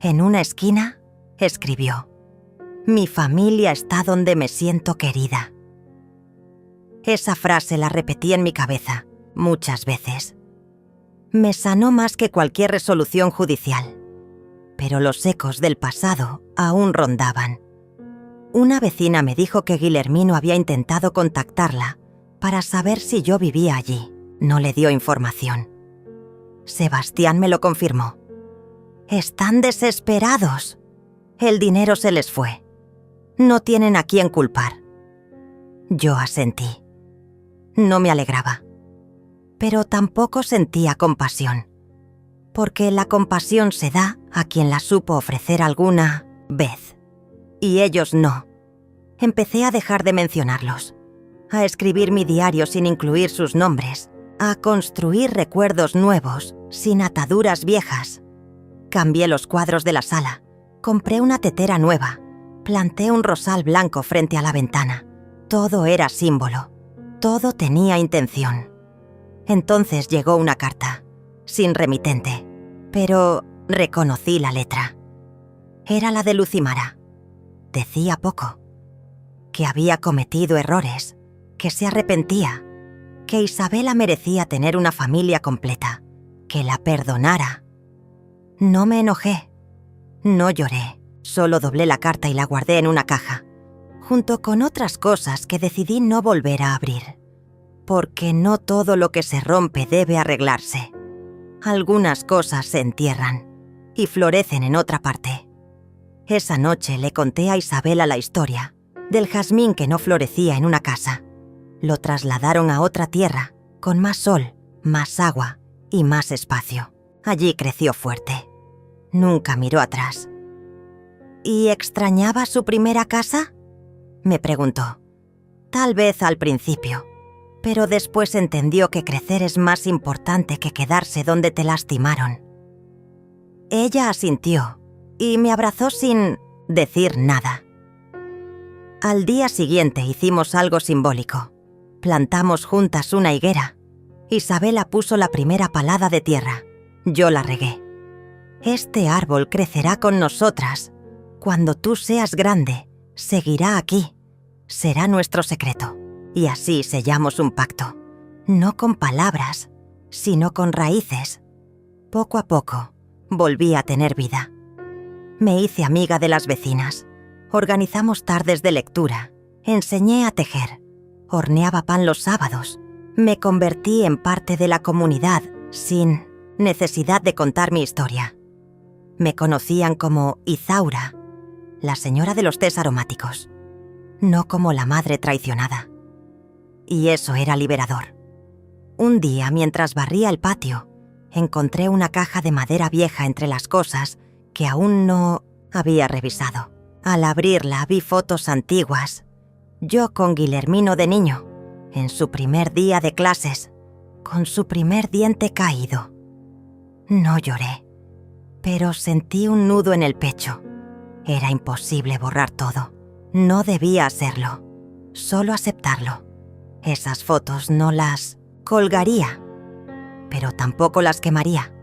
En una esquina, escribió: «Mi familia está donde me siento querida». Esa frase la repetí en mi cabeza muchas veces. Me sanó más que cualquier resolución judicial. Pero los ecos del pasado aún rondaban. Una vecina me dijo que Guillermino había intentado contactarla para saber si yo vivía allí. No le dio información. Sebastián me lo confirmó. «Están desesperados. El dinero se les fue. No tienen a quién culpar». Yo asentí. No me alegraba. Pero tampoco sentía compasión. Porque la compasión se da a quien la supo ofrecer alguna vez. Y ellos no. Empecé a dejar de mencionarlos, a escribir mi diario sin incluir sus nombres, a construir recuerdos nuevos sin ataduras viejas. Cambié los cuadros de la sala, compré una tetera nueva, planté un rosal blanco frente a la ventana. Todo era símbolo, todo tenía intención. Entonces llegó una carta, sin remitente, pero reconocí la letra. Era la de Lucimara. Decía poco, que había cometido errores, que se arrepentía, que Isabela merecía tener una familia completa, que la perdonara. No me enojé, no lloré, solo doblé la carta y la guardé en una caja, junto con otras cosas que decidí no volver a abrir, porque no todo lo que se rompe debe arreglarse. Algunas cosas se entierran y florecen en otra parte. Esa noche le conté a Isabela la historia del jazmín que no florecía en una casa. Lo trasladaron a otra tierra, con más sol, más agua y más espacio. Allí creció fuerte. Nunca miró atrás. ¿Y extrañaba su primera casa?, me preguntó. Tal vez al principio, pero después entendió que crecer es más importante que quedarse donde te lastimaron. Ella asintió y me abrazó sin decir nada. Al día siguiente hicimos algo simbólico. Plantamos juntas una higuera. Isabela puso la primera palada de tierra. Yo la regué. Este árbol crecerá con nosotras. Cuando tú seas grande, seguirá aquí. Será nuestro secreto. Y así sellamos un pacto. No con palabras, sino con raíces. Poco a poco, volví a tener vida. Me hice amiga de las vecinas. Organizamos tardes de lectura. Enseñé a tejer. Horneaba pan los sábados. Me convertí en parte de la comunidad sin necesidad de contar mi historia. Me conocían como Izaura, la señora de los tés aromáticos, no como la madre traicionada. Y eso era liberador. Un día, mientras barría el patio, encontré una caja de madera vieja entre las cosas que aún no había revisado. Al abrirla vi fotos antiguas, Yo con Guillermino de niño, en su primer día de clases, con su primer diente caído. No lloré, pero sentí un nudo en el pecho. Era imposible borrar todo. No debía hacerlo, solo aceptarlo. Esas fotos no las colgaría, pero tampoco las quemaría.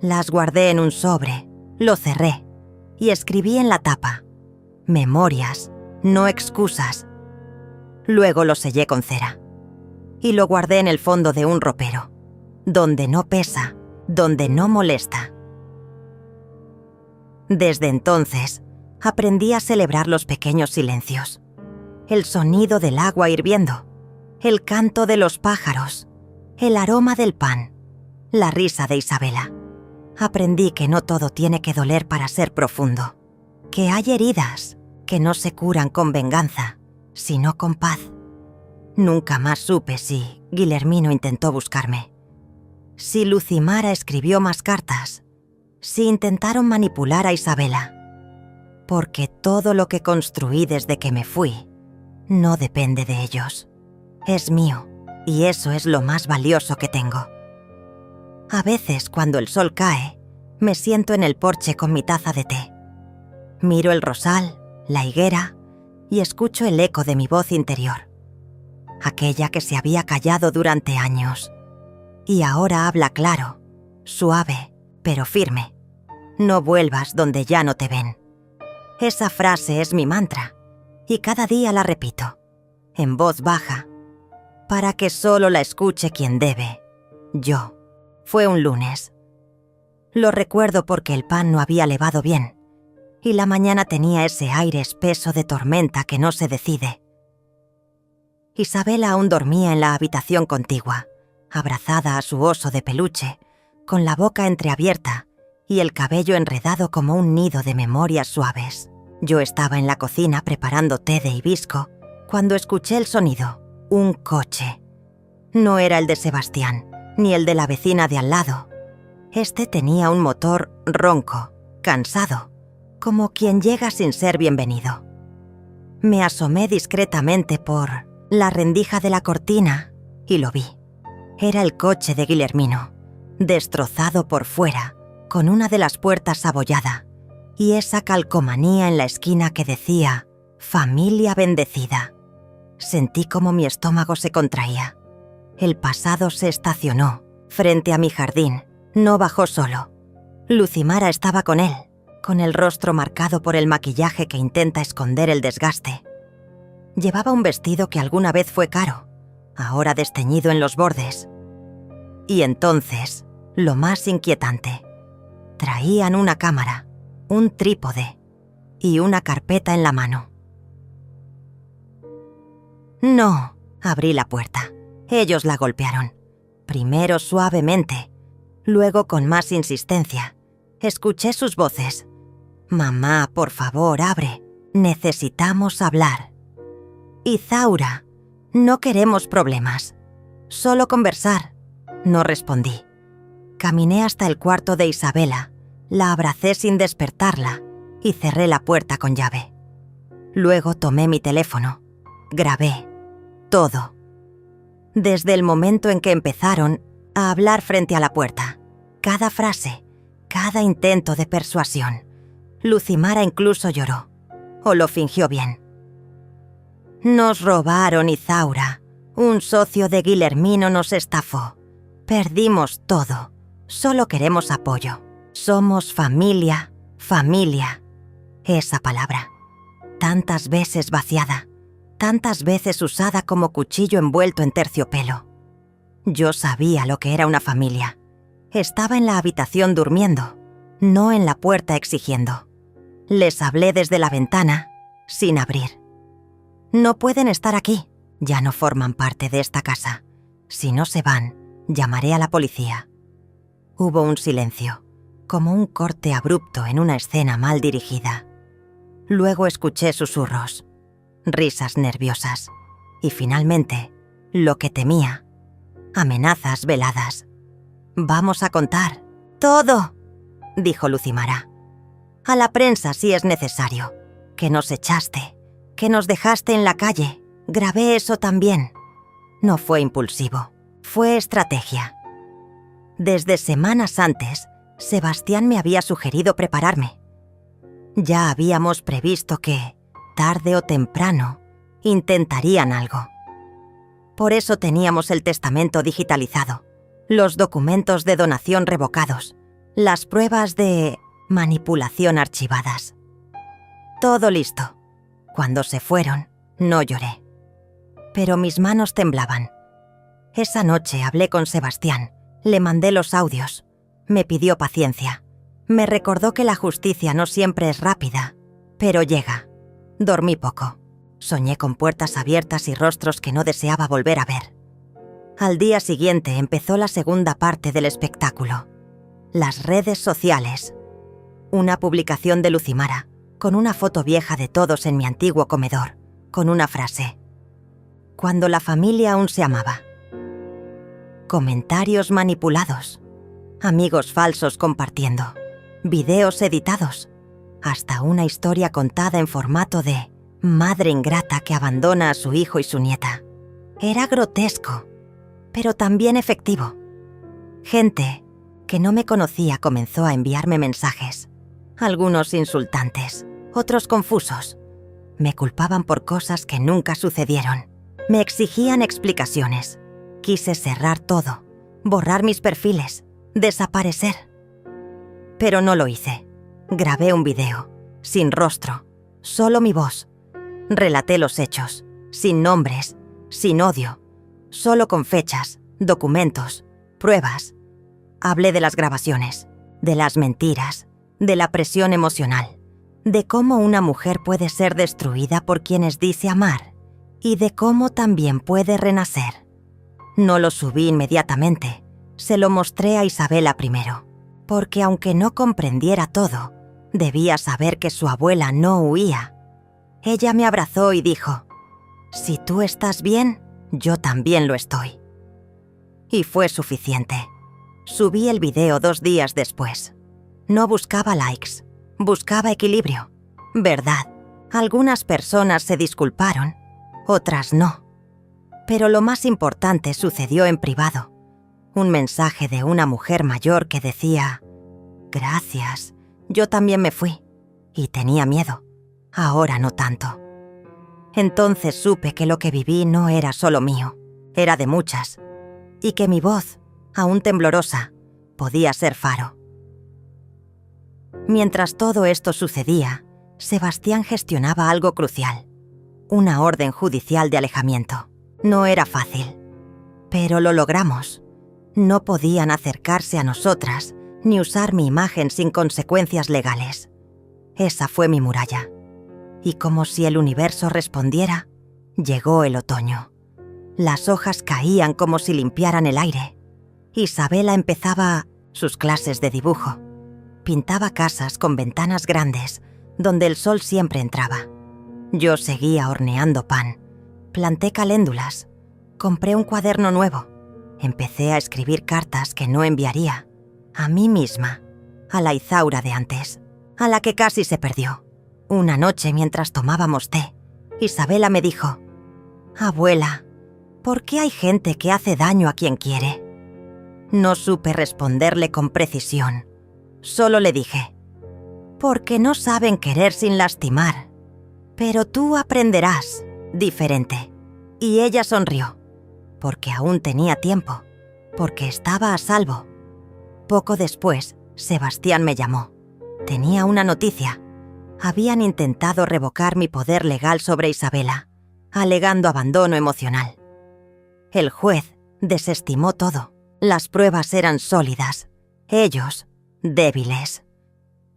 Las guardé en un sobre, lo cerré y escribí en la tapa: memorias, no excusas. Luego lo sellé con cera y lo guardé en el fondo de un ropero, donde no pesa, donde no molesta. Desde entonces, aprendí a celebrar los pequeños silencios. El sonido del agua hirviendo, el canto de los pájaros, el aroma del pan, la risa de Isabela. Aprendí que no todo tiene que doler para ser profundo, que hay heridas que no se curan con venganza, sino con paz. Nunca más supe si Guillermino intentó buscarme, si Lucimara escribió más cartas, si intentaron manipular a Isabela, porque todo lo que construí desde que me fui no depende de ellos. Es mío, y eso es lo más valioso que tengo. A veces, cuando el sol cae, me siento en el porche con mi taza de té. Miro el rosal, la higuera, y escucho el eco de mi voz interior, aquella que se había callado durante años, y ahora habla claro, suave, pero firme. No vuelvas donde ya no te ven. Esa frase es mi mantra, y cada día la repito, en voz baja, para que solo la escuche quien debe, yo. Fue un lunes. Lo recuerdo porque el pan no había levado bien, y la mañana tenía ese aire espeso de tormenta que no se decide. Isabela aún dormía en la habitación contigua, abrazada a su oso de peluche, con la boca entreabierta y el cabello enredado como un nido de memorias suaves. Yo estaba en la cocina preparando té de hibisco cuando escuché el sonido, un coche. No era el de Sebastián, ni el de la vecina de al lado. Este tenía un motor ronco, cansado, como quien llega sin ser bienvenido. Me asomé discretamente por la rendija de la cortina y lo vi. Era el coche de Guillermino, destrozado por fuera, con una de las puertas abollada, y esa calcomanía en la esquina que decía «Familia bendecida». Sentí como mi estómago se contraía. El pasado se estacionó frente a mi jardín, no bajó solo. Lucimara estaba con él, con el rostro marcado por el maquillaje que intenta esconder el desgaste. Llevaba un vestido que alguna vez fue caro, ahora desteñido en los bordes. Y entonces, lo más inquietante, traían una cámara, un trípode y una carpeta en la mano. No, abrí la puerta. Ellos la golpearon, primero suavemente, luego con más insistencia. Escuché sus voces. «Mamá, por favor, abre. Necesitamos hablar». «Izaura, no queremos problemas. Solo conversar». No respondí. Caminé hasta el cuarto de Isabela, la abracé sin despertarla y cerré la puerta con llave. Luego tomé mi teléfono. Grabé todo. Desde el momento en que empezaron a hablar frente a la puerta, cada frase, cada intento de persuasión. Lucimara incluso lloró, o lo fingió bien. «Nos robaron, Izaura. Un socio de Guillermino nos estafó. Perdimos todo. Solo queremos apoyo. Somos familia, familia». Esa palabra, tantas veces vaciada, tantas veces usada como cuchillo envuelto en terciopelo. Yo sabía lo que era una familia. Estaba en la habitación durmiendo, no en la puerta exigiendo. Les hablé desde la ventana, sin abrir. «No pueden estar aquí, ya no forman parte de esta casa. Si no se van, llamaré a la policía». Hubo un silencio, como un corte abrupto en una escena mal dirigida. Luego escuché susurros, risas nerviosas y finalmente, lo que temía, amenazas veladas. «Vamos a contar todo», dijo Lucimara. «A la prensa si es necesario, que nos echaste, que nos dejaste en la calle. Grabé eso también. No fue impulsivo, fue estrategia. Desde semanas antes, Sebastián me había sugerido prepararme. Ya habíamos previsto que, tarde o temprano, intentarían algo. Por eso teníamos el testamento digitalizado, los documentos de donación revocados, las pruebas de manipulación archivadas. Todo listo. Cuando se fueron, no lloré. Pero mis manos temblaban. Esa noche hablé con Sebastián, le mandé los audios. Me pidió paciencia. Me recordó que la justicia no siempre es rápida, pero llega. Dormí poco. Soñé con puertas abiertas y rostros que no deseaba volver a ver. Al día siguiente empezó la segunda parte del espectáculo. Las redes sociales. Una publicación de Lucimara, con una foto vieja de todos en mi antiguo comedor, con una frase: cuando la familia aún se amaba. Comentarios manipulados. Amigos falsos compartiendo. Videos editados. Hasta una historia contada en formato de madre ingrata que abandona a su hijo y su nieta. Era grotesco, pero también efectivo. Gente que no me conocía comenzó a enviarme mensajes. Algunos insultantes, otros confusos. Me culpaban por cosas que nunca sucedieron. Me exigían explicaciones. Quise cerrar todo, borrar mis perfiles, desaparecer. Pero no lo hice. Grabé un video, sin rostro, solo mi voz. Relaté los hechos, sin nombres, sin odio, solo con fechas, documentos, pruebas. Hablé de las grabaciones, de las mentiras, de la presión emocional, de cómo una mujer puede ser destruida por quienes dice amar y de cómo también puede renacer. No lo subí inmediatamente, se lo mostré a Isabela primero, porque aunque no comprendiera todo, debía saber que su abuela no huía. Ella me abrazó y dijo: si tú estás bien, yo también lo estoy. Y fue suficiente. Subí el video 2 días después. No buscaba likes, buscaba equilibrio. Verdad, algunas personas se disculparon, otras no. Pero lo más importante sucedió en privado. Un mensaje de una mujer mayor que decía: gracias, yo también me fui. Y tenía miedo. Ahora no tanto. Entonces supe que lo que viví no era solo mío, era de muchas, y que mi voz, aún temblorosa, podía ser faro. Mientras todo esto sucedía, Sebastián gestionaba algo crucial: una orden judicial de alejamiento. No era fácil, pero lo logramos. No podían acercarse a nosotras ni usar mi imagen sin consecuencias legales. Esa fue mi muralla. Y como si el universo respondiera, llegó el otoño. Las hojas caían como si limpiaran el aire. Isabela empezaba sus clases de dibujo. Pintaba casas con ventanas grandes, donde el sol siempre entraba. Yo seguía horneando pan. Planté caléndulas. Compré un cuaderno nuevo. Empecé a escribir cartas que no enviaría. A mí misma. A la Izaura de antes. A la que casi se perdió. Una noche mientras tomábamos té, Isabela me dijo: abuela, ¿por qué hay gente que hace daño a quien quiere? No supe responderle con precisión. Solo le dije: porque no saben querer sin lastimar. Pero tú aprenderás, diferente. Y ella sonrió, porque aún tenía tiempo, porque estaba a salvo. Poco después, Sebastián me llamó. Tenía una noticia. Habían intentado revocar mi poder legal sobre Isabela, alegando abandono emocional. El juez desestimó todo. Las pruebas eran sólidas. Ellos, débiles.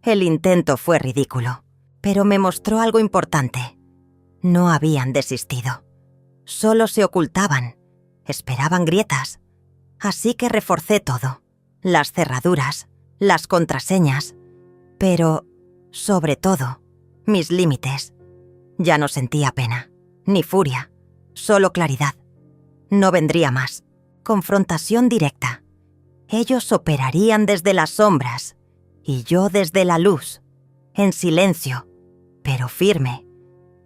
El intento fue ridículo, pero me mostró algo importante. No habían desistido. Solo se ocultaban. Esperaban grietas. Así que reforcé todo. Las cerraduras, las contraseñas. Pero, sobre todo, mis límites. Ya no sentía pena, ni furia, solo claridad. No vendría más. Confrontación directa. Ellos operarían desde las sombras y yo desde la luz, en silencio, pero firme,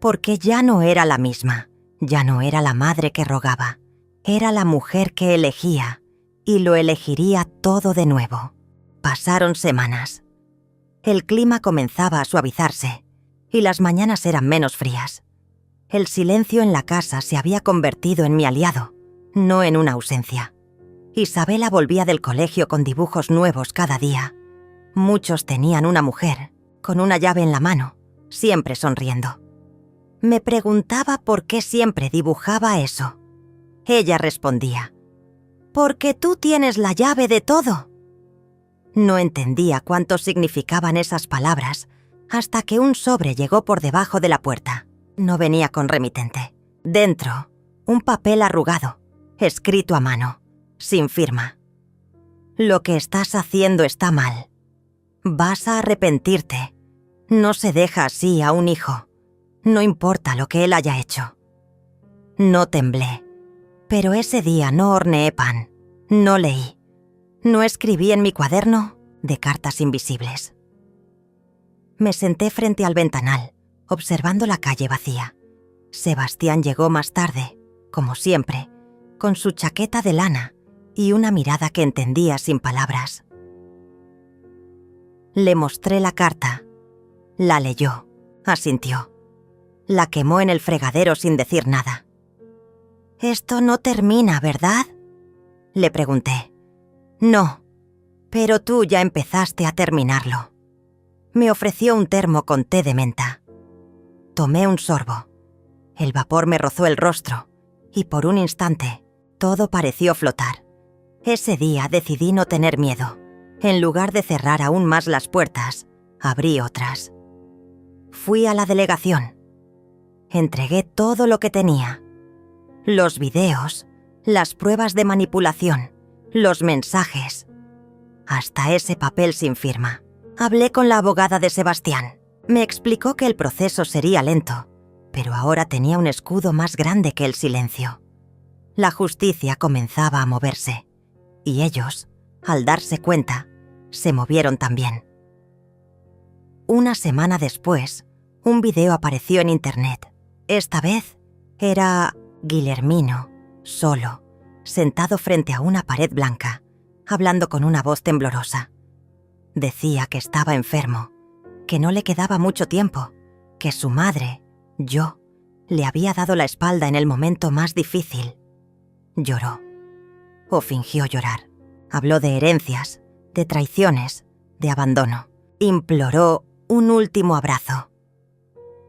Porque ya no era la misma, ya no era la madre que rogaba, era la mujer que elegía, y lo elegiría todo de nuevo. Pasaron semanas. El clima comenzaba a suavizarse, y las mañanas eran menos frías. El silencio en la casa se había convertido en mi aliado, no en una ausencia. Isabela volvía del colegio con dibujos nuevos cada día. Muchos tenían una mujer, con una llave en la mano, siempre sonriendo. Me preguntaba por qué siempre dibujaba eso. Ella respondía: «Porque tú tienes la llave de todo». No entendía cuánto significaban esas palabras hasta que un sobre llegó por debajo de la puerta. No venía con remitente. Dentro, un papel arrugado, escrito a mano, sin firma. «Lo que estás haciendo está mal. Vas a arrepentirte. No se deja así a un hijo. No importa lo que él haya hecho». No temblé, pero ese día no horneé pan, no leí, no escribí en mi cuaderno de cartas invisibles. Me senté frente al ventanal, observando la calle vacía. Sebastián llegó más tarde, como siempre, con su chaqueta de lana y una mirada que entendía sin palabras. Le mostré la carta. La leyó, asintió. La quemó en el fregadero sin decir nada. «Esto no termina, ¿verdad?», le pregunté. «No, pero tú ya empezaste a terminarlo». Me ofreció un termo con té de menta. Tomé un sorbo. El vapor me rozó el rostro y por un instante todo pareció flotar. Ese día decidí no tener miedo. En lugar de cerrar aún más las puertas, abrí otras. Fui a la delegación. Entregué todo lo que tenía. Los videos, las pruebas de manipulación, los mensajes, hasta ese papel sin firma. Hablé con la abogada de Sebastián. Me explicó que el proceso sería lento, pero ahora tenía un escudo más grande que el silencio. La justicia comenzaba a moverse, y ellos, al darse cuenta, se movieron también. Una semana después, un video apareció en internet. Esta vez era Guillermino, solo, sentado frente a una pared blanca, hablando con una voz temblorosa. Decía que estaba enfermo, que no le quedaba mucho tiempo, que su madre, yo, le había dado la espalda en el momento más difícil. Lloró, o fingió llorar. Habló de herencias, de traiciones, de abandono. Imploró un último abrazo.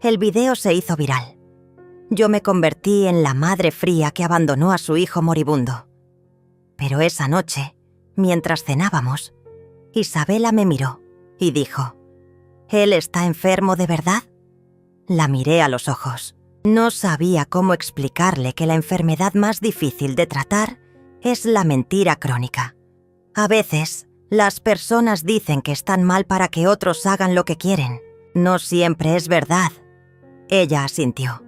El video se hizo viral. Yo me convertí en la madre fría que abandonó a su hijo moribundo. Pero esa noche, mientras cenábamos, Isabela me miró y dijo: «¿Él está enfermo de verdad?». La miré a los ojos. No sabía cómo explicarle que la enfermedad más difícil de tratar es la mentira crónica. A veces, las personas dicen que están mal para que otros hagan lo que quieren. No siempre es verdad. Ella asintió.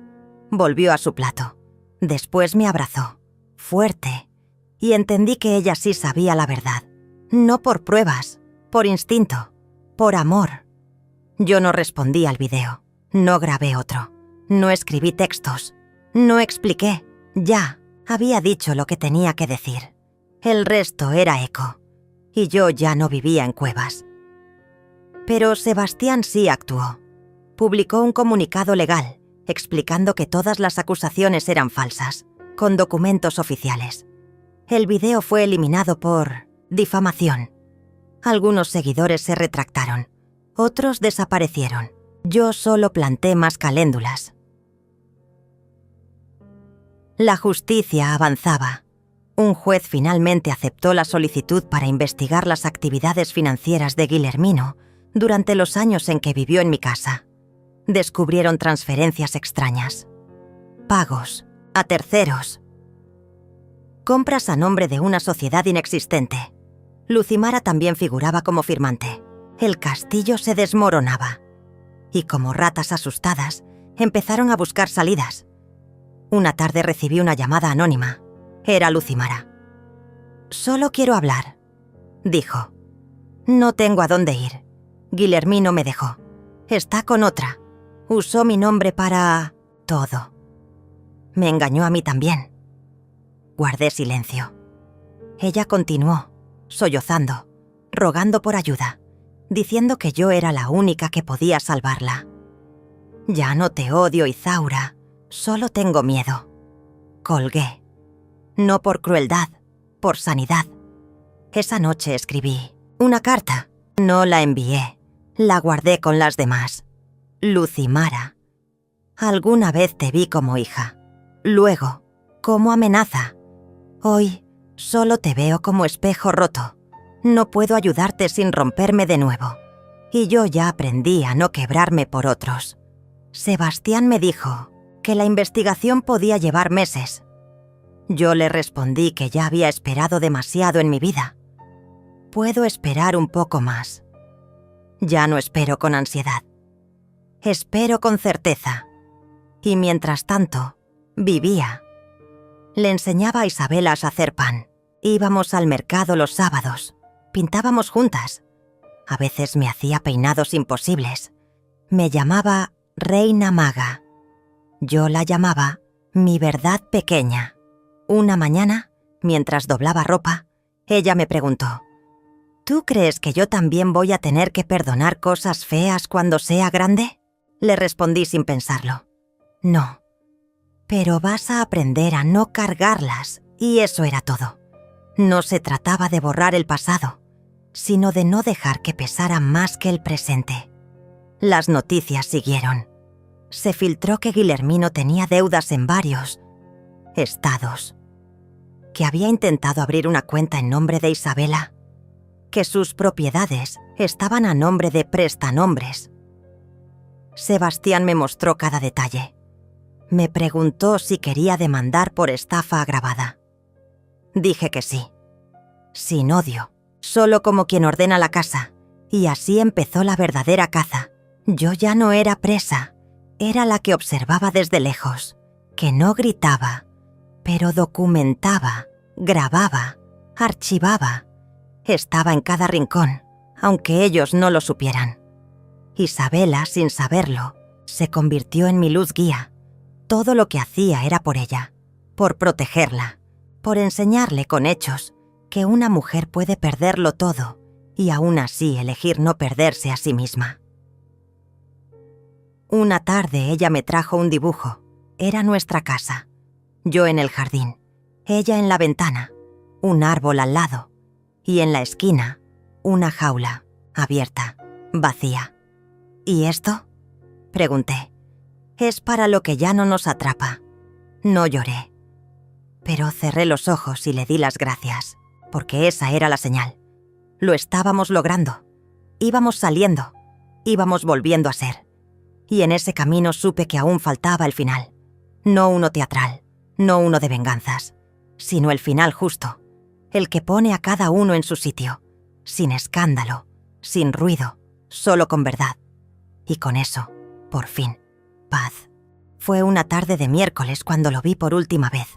Volvió a su plato. Después me abrazó, fuerte, y entendí que ella sí sabía la verdad. No por pruebas, por instinto, por amor. Yo no respondí al video, no grabé otro, no escribí textos, no expliqué. Ya había dicho lo que tenía que decir. El resto era eco, y yo ya no vivía en cuevas. Pero Sebastián sí actuó. Publicó un comunicado legal explicando que todas las acusaciones eran falsas, con documentos oficiales. El video fue eliminado por difamación. Algunos seguidores se retractaron, otros desaparecieron. Yo solo planté más caléndulas. La justicia avanzaba. Un juez finalmente aceptó la solicitud para investigar las actividades financieras de Guillermino durante los años en que vivió en mi casa. Descubrieron transferencias extrañas, pagos a terceros, compras a nombre de una sociedad inexistente. Lucimara también figuraba como firmante. El castillo se desmoronaba, y como ratas asustadas, empezaron a buscar salidas. Una tarde recibí una llamada anónima. Era Lucimara. «Solo quiero hablar», dijo. «No tengo a dónde ir. Guillermino me dejó. Está con otra. Usó mi nombre para Todo. Me engañó a mí también. Guardé silencio. Ella continuó, sollozando, rogando por ayuda, diciendo que yo era la única que podía salvarla. Ya no te odio, Izaura, solo tengo miedo. Colgué. No por crueldad, por sanidad. Esa noche escribí una carta. No la envié. La guardé con las demás. Lucimara. Alguna vez te vi como hija. Luego, como amenaza. Hoy, solo te veo como espejo roto. No puedo ayudarte sin romperme de nuevo. Y yo ya aprendí a no quebrarme por otros. Sebastián me dijo que la investigación podía llevar meses. Yo le respondí que ya había esperado demasiado en mi vida. Puedo esperar un poco más. Ya no espero con ansiedad. Espero con certeza. Y mientras tanto, vivía. Le enseñaba a Isabela a hacer pan. Íbamos al mercado los sábados. Pintábamos juntas. A veces me hacía peinados imposibles. Me llamaba Reina Maga. Yo la llamaba mi verdad pequeña. Una mañana, mientras doblaba ropa, ella me preguntó: ¿tú crees que yo también voy a tener que perdonar cosas feas cuando sea grande? Le respondí sin pensarlo: no. Pero vas a aprender a no cargarlas, y eso era todo. No se trataba de borrar el pasado, sino de no dejar que pesara más que el presente. Las noticias siguieron. Se filtró que Guillermino tenía deudas en varios estados, que había intentado abrir una cuenta en nombre de Isabela, que sus propiedades estaban a nombre de prestanombres. Sebastián me mostró cada detalle. Me preguntó si quería demandar por estafa agravada. Dije que sí. Sin odio, solo como quien ordena la casa. Y así empezó la verdadera caza. Yo ya no era presa, era la que observaba desde lejos, que no gritaba, pero documentaba, grababa, archivaba. Estaba en cada rincón, aunque ellos no lo supieran. Isabela, sin saberlo, se convirtió en mi luz guía. Todo lo que hacía era por ella, por protegerla, por enseñarle con hechos que una mujer puede perderlo todo y aún así elegir no perderse a sí misma. Una tarde ella me trajo un dibujo. Era nuestra casa. Yo en el jardín, ella en la ventana, un árbol al lado y en la esquina una jaula abierta, vacía. ¿Y esto?, pregunté. Es para lo que ya no nos atrapa. No lloré. Pero cerré los ojos y le di las gracias, porque esa era la señal. Lo estábamos logrando. Íbamos saliendo. Íbamos volviendo a ser. Y en ese camino supe que aún faltaba el final. No uno teatral, no uno de venganzas, sino el final justo, el que pone a cada uno en su sitio, sin escándalo, sin ruido, solo con verdad. Y con eso, por fin, paz. Fue una tarde de miércoles cuando lo vi por última vez.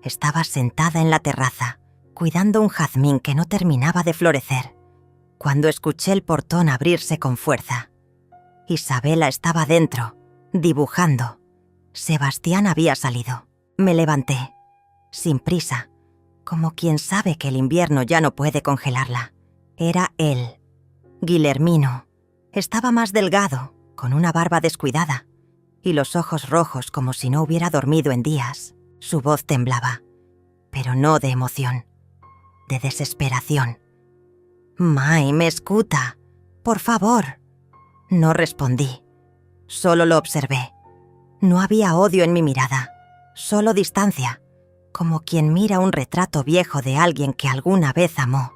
Estaba sentada en la terraza, cuidando un jazmín que no terminaba de florecer, cuando escuché el portón abrirse con fuerza. Isabela estaba dentro, dibujando. Sebastián había salido. Me levanté, sin prisa, como quien sabe que el invierno ya no puede congelarla. Era él, Guillermino. Estaba más delgado, con una barba descuidada, y los ojos rojos como si no hubiera dormido en días. Su voz temblaba, pero no de emoción, de desesperación. «Mai, me escuta, por favor». No respondí, solo lo observé. No había odio en mi mirada, solo distancia, como quien mira un retrato viejo de alguien que alguna vez amó.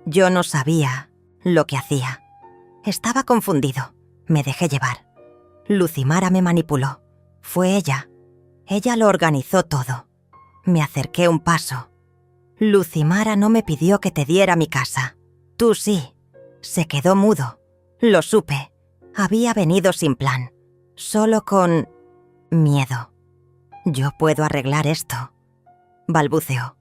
Yo no sabía lo que hacía. Estaba confundido, me dejé llevar. Lucimara me manipuló. Fue ella. Ella lo organizó todo. Me acerqué un paso. Lucimara no me pidió que te diera mi casa. Tú sí. Se quedó mudo. Lo supe. Había venido sin plan. Solo con miedo. Yo puedo arreglar esto, balbuceó.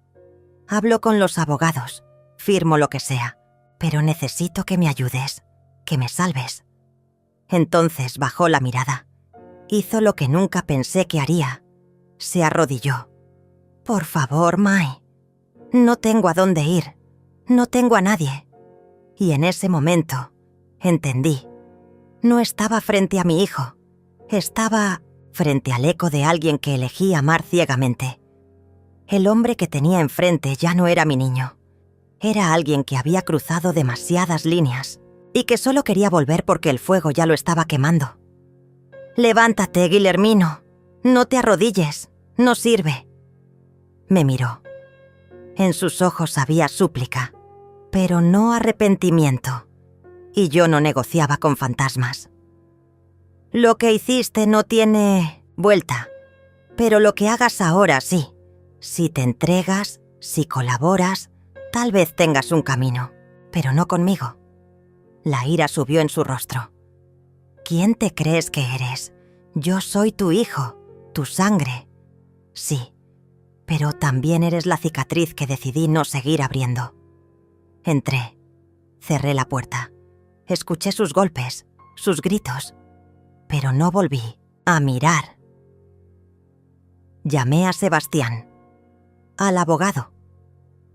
Hablo con los abogados. Firmo lo que sea. Pero necesito que me ayudes. Que me salves. Entonces bajó la mirada. Hizo lo que nunca pensé que haría. Se arrodilló. «Por favor, Mai. No tengo a dónde ir. No tengo a nadie». Y en ese momento entendí. No estaba frente a mi hijo. Estaba frente al eco de alguien que elegí amar ciegamente. El hombre que tenía enfrente ya no era mi niño. Era alguien que había cruzado demasiadas líneas y que solo quería volver porque el fuego ya lo estaba quemando. «Levántate, Guillermino. No te arrodilles. No sirve». Me miró. En sus ojos había súplica, pero no arrepentimiento. Y yo no negociaba con fantasmas. «Lo que hiciste no tiene vuelta, pero lo que hagas ahora sí. Si te entregas, si colaboras, tal vez tengas un camino, pero no conmigo». La ira subió en su rostro. «¿Quién te crees que eres? Yo soy tu hijo, tu sangre». «Sí, pero también eres la cicatriz que decidí no seguir abriendo». Entré. Cerré la puerta. Escuché sus golpes, sus gritos, pero no volví a mirar. Llamé a Sebastián, al abogado,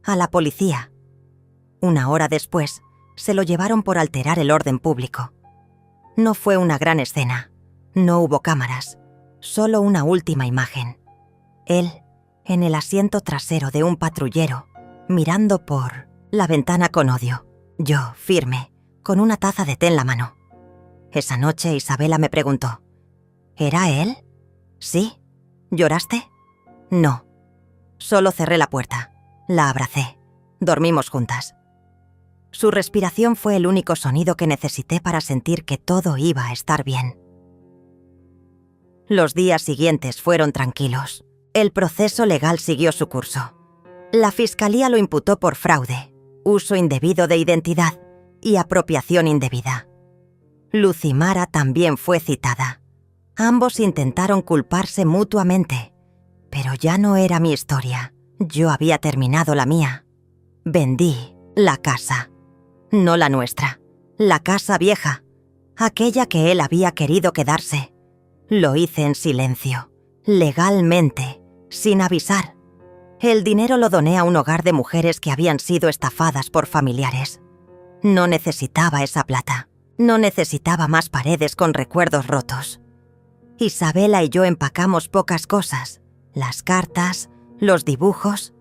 a la policía. 1 hora después, se lo llevaron por alterar el orden público. No fue una gran escena. No hubo cámaras, solo una última imagen. Él, en el asiento trasero de un patrullero, mirando por la ventana con odio. Yo, firme, con una taza de té en la mano. Esa noche Isabela me preguntó, ¿era él? ¿Sí? ¿Lloraste? No. Solo cerré la puerta. La abracé. Dormimos juntas. Su respiración fue el único sonido que necesité para sentir que todo iba a estar bien. Los días siguientes fueron tranquilos. El proceso legal siguió su curso. La fiscalía lo imputó por fraude, uso indebido de identidad y apropiación indebida. Lucimara también fue citada. Ambos intentaron culparse mutuamente, pero ya no era mi historia. Yo había terminado la mía. Vendí la casa. No la nuestra, la casa vieja, aquella que él había querido quedarse. Lo hice en silencio, legalmente, sin avisar. El dinero lo doné a un hogar de mujeres que habían sido estafadas por familiares. No necesitaba esa plata, no necesitaba más paredes con recuerdos rotos. Isabela y yo empacamos pocas cosas, las cartas, los dibujos,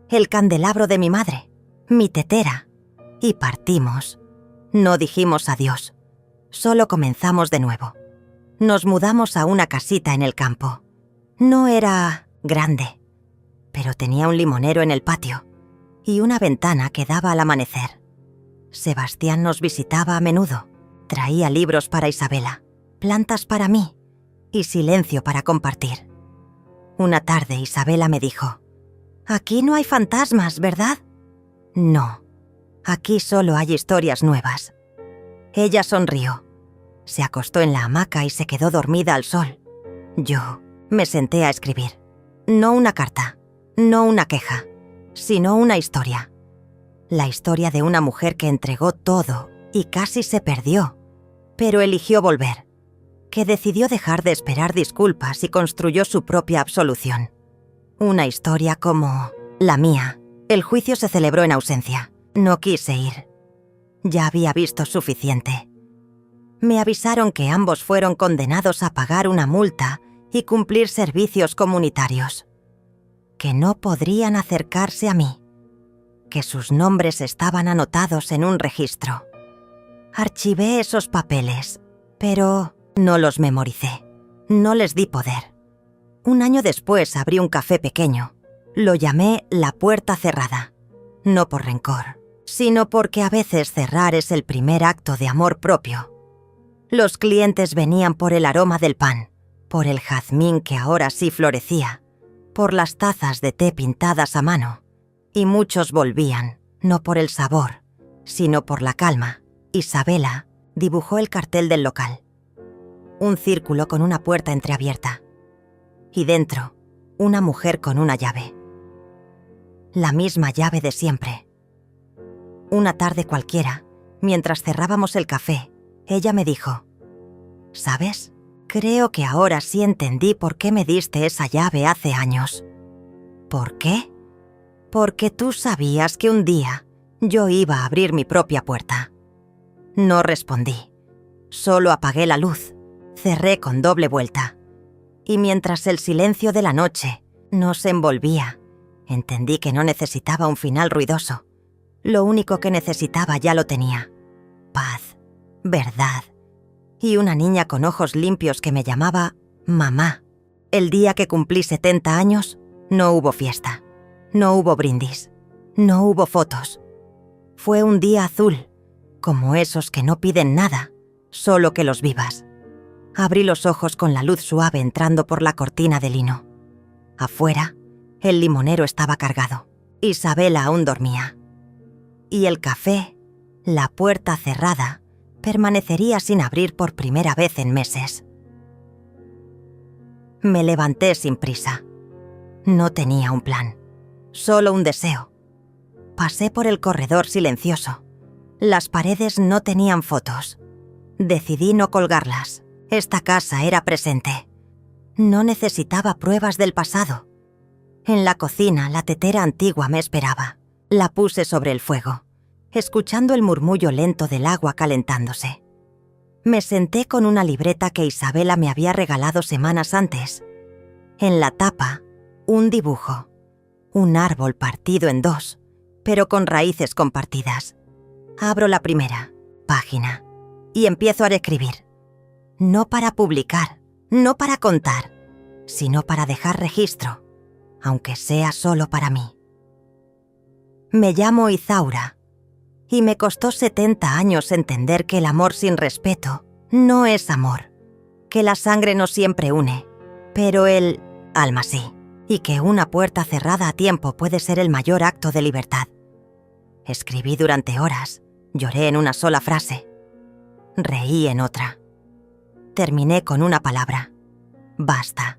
el candelabro de mi madre, mi tetera, y partimos. No dijimos adiós, solo comenzamos de nuevo. Nos mudamos a una casita en el campo. No era grande, pero tenía un limonero en el patio y una ventana que daba al amanecer. Sebastián nos visitaba a menudo. Traía libros para Isabela, plantas para mí y silencio para compartir. Una tarde Isabela me dijo, «Aquí no hay fantasmas, ¿verdad?» «No, aquí solo hay historias nuevas». Ella sonrió. Se acostó en la hamaca y se quedó dormida al sol. Yo me senté a escribir. No una carta, no una queja, sino una historia. La historia de una mujer que entregó todo y casi se perdió, pero eligió volver, que decidió dejar de esperar disculpas y construyó su propia absolución. Una historia como la mía. El juicio se celebró en ausencia. No quise ir. Ya había visto suficiente. Me avisaron que ambos fueron condenados a pagar una multa y cumplir servicios comunitarios. Que no podrían acercarse a mí. Que sus nombres estaban anotados en un registro. Archivé esos papeles, pero no los memoricé. No les di poder. 1 año después abrí un café pequeño. Lo llamé La Puerta Cerrada. No por rencor, sino porque a veces cerrar es el primer acto de amor propio. Los clientes venían por el aroma del pan, por el jazmín que ahora sí florecía, por las tazas de té pintadas a mano, y muchos volvían, no por el sabor, sino por la calma. Isabela dibujó el cartel del local. Un círculo con una puerta entreabierta. Y dentro, una mujer con una llave. La misma llave de siempre. Una tarde cualquiera, mientras cerrábamos el café, ella me dijo, «¿Sabes? Creo que ahora sí entendí por qué me diste esa llave hace años. ¿Por qué? Porque tú sabías que un día yo iba a abrir mi propia puerta. No respondí. Solo apagué la luz, cerré con doble vuelta. Y mientras el silencio de la noche nos envolvía, entendí que no necesitaba un final ruidoso. Lo único que necesitaba ya lo tenía. Paz, verdad. Y una niña con ojos limpios que me llamaba mamá. El día que cumplí 70 años, no hubo fiesta. No hubo brindis. No hubo fotos. Fue un día azul, como esos que no piden nada, solo que los vivas. Abrí los ojos con la luz suave entrando por la cortina de lino. Afuera, el limonero estaba cargado. Isabela aún dormía. Y el café, la puerta cerrada, permanecería sin abrir por primera vez en meses. Me levanté sin prisa. No tenía un plan, solo un deseo. Pasé por el corredor silencioso. Las paredes no tenían fotos. Decidí no colgarlas. Esta casa era presente. No necesitaba pruebas del pasado. En la cocina, la tetera antigua me esperaba. La puse sobre el fuego, escuchando el murmullo lento del agua calentándose. Me senté con una libreta que Isabela me había regalado semanas antes. En la tapa, un dibujo. Un árbol partido en dos, pero con raíces compartidas. Abro la primera página y empiezo a escribir. No para publicar, no para contar, sino para dejar registro, aunque sea solo para mí. Me llamo Izaura, y me costó 70 años entender que el amor sin respeto no es amor, que la sangre no siempre une, pero el alma sí, y que una puerta cerrada a tiempo puede ser el mayor acto de libertad. Escribí durante horas, lloré en una sola frase, reí en otra. Terminé con una palabra: basta.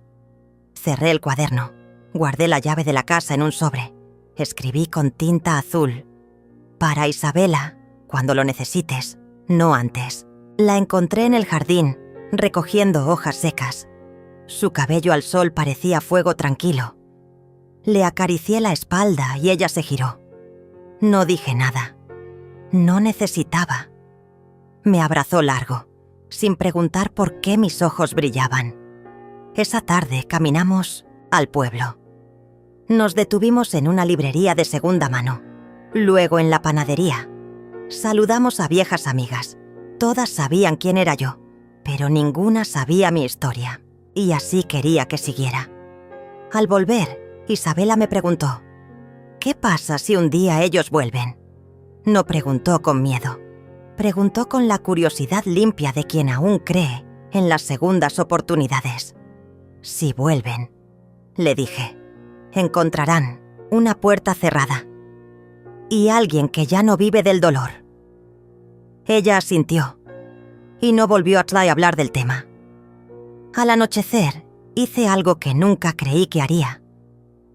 Cerré el cuaderno, guardé la llave de la casa en un sobre, escribí con tinta azul: para Isabela, cuando lo necesites, no antes. La encontré en el jardín, recogiendo hojas secas. Su cabello al sol parecía fuego tranquilo. Le acaricié la espalda y ella se giró. No dije nada. No necesitaba. Me abrazó largo, sin preguntar por qué mis ojos brillaban. Esa tarde caminamos al pueblo. Nos detuvimos en una librería de segunda mano, luego en la panadería. Saludamos a viejas amigas. Todas sabían quién era yo, pero ninguna sabía mi historia, y así quería que siguiera. Al volver, Isabela me preguntó: ¿qué pasa si un día ellos vuelven? No preguntó con miedo. Preguntó con la curiosidad limpia de quien aún cree en las segundas oportunidades. Si vuelven, le dije, encontrarán una puerta cerrada y alguien que ya no vive del dolor. Ella asintió y no volvió a hablar del tema. Al anochecer, hice algo que nunca creí que haría.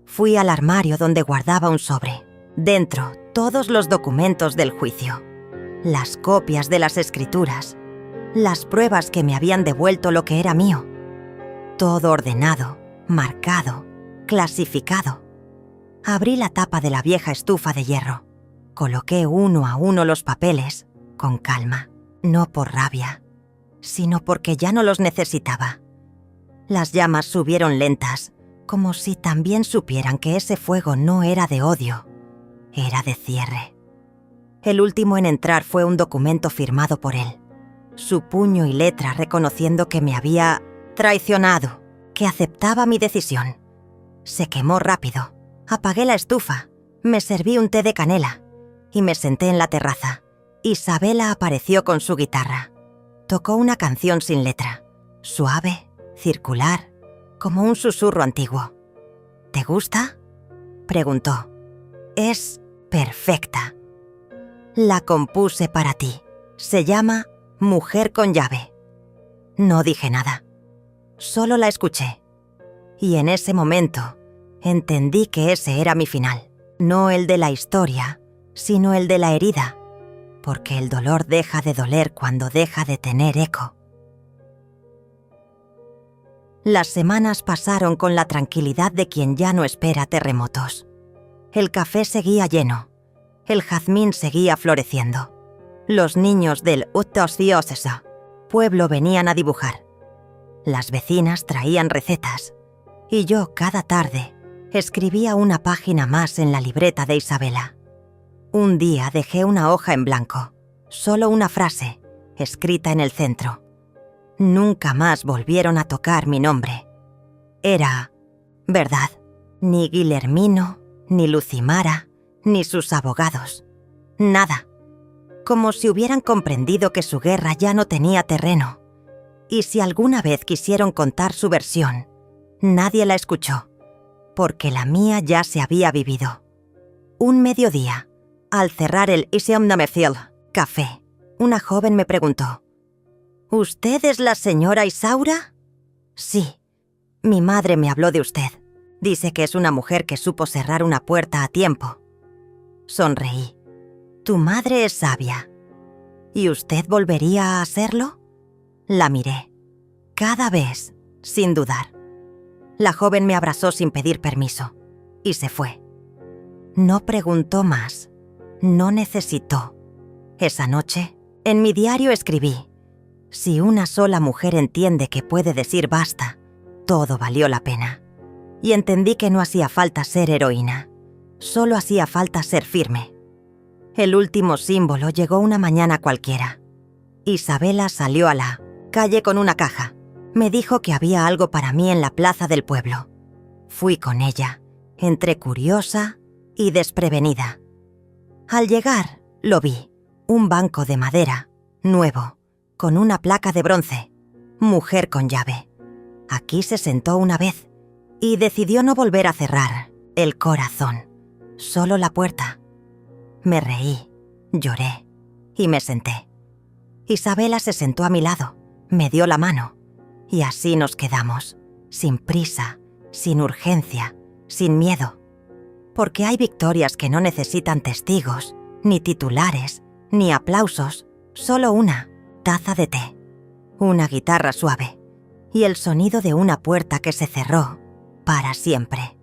Fui al armario donde guardaba un sobre. Dentro, todos los documentos del juicio, las copias de las escrituras, las pruebas que me habían devuelto lo que era mío. Todo ordenado, marcado, clasificado. Abrí la tapa de la vieja estufa de hierro. Coloqué uno a uno los papeles, con calma, no por rabia, sino porque ya no los necesitaba. Las llamas subieron lentas, como si también supieran que ese fuego no era de odio, era de cierre. El último en entrar fue un documento firmado por él, su puño y letra reconociendo que me había traicionado, que aceptaba mi decisión. Se quemó rápido. Apagué la estufa, me serví un té de canela y me senté en la terraza. Isabela apareció con su guitarra. Tocó una canción sin letra, suave, circular, como un susurro antiguo. ¿Te gusta?, preguntó. Es perfecta. La compuse para ti. Se llama Mujer con llave. No dije nada. Solo la escuché. Y en ese momento entendí que ese era mi final. No el de la historia, sino el de la herida. Porque el dolor deja de doler cuando deja de tener eco. Las semanas pasaron con la tranquilidad de quien ya no espera terremotos. El café seguía lleno. El jazmín seguía floreciendo. Los niños del Uttosdiosesa pueblo venían a dibujar. Las vecinas traían recetas. Y yo, cada tarde, escribía una página más en la libreta de Isabela. Un día dejé una hoja en blanco, solo una frase, escrita en el centro. Nunca más volvieron a tocar mi nombre. Era verdad. Ni Guillermino, ni Lucimara, ni sus abogados. Nada. Como si hubieran comprendido que su guerra ya no tenía terreno. Y si alguna vez quisieron contar su versión, nadie la escuchó, porque la mía ya se había vivido. Un mediodía, al cerrar el Isiomnamefil café, una joven me preguntó: ¿Usted es la señora Isaura? Sí. Mi madre me habló de usted. Dice que es una mujer que supo cerrar una puerta a tiempo. Sonreí. Tu madre es sabia. ¿Y usted volvería a hacerlo? La miré. Cada vez, sin dudar. La joven me abrazó sin pedir permiso y se fue. No preguntó más. No necesitó. Esa noche, en mi diario escribí: si una sola mujer entiende que puede decir basta, todo valió la pena. Y entendí que no hacía falta ser heroína. Solo hacía falta ser firme. El último símbolo llegó una mañana cualquiera. Isabela salió a la calle con una caja. Me dijo que había algo para mí en la plaza del pueblo. Fui con ella, entre curiosa y desprevenida. Al llegar, lo vi. Un banco de madera, nuevo, con una placa de bronce. Mujer con llave. Aquí se sentó una vez y decidió no volver a cerrar el corazón, solo la puerta. Me reí, lloré y me senté. Isabela se sentó a mi lado, me dio la mano y así nos quedamos, sin prisa, sin urgencia, sin miedo. Porque hay victorias que no necesitan testigos, ni titulares, ni aplausos, solo una taza de té, una guitarra suave y el sonido de una puerta que se cerró para siempre.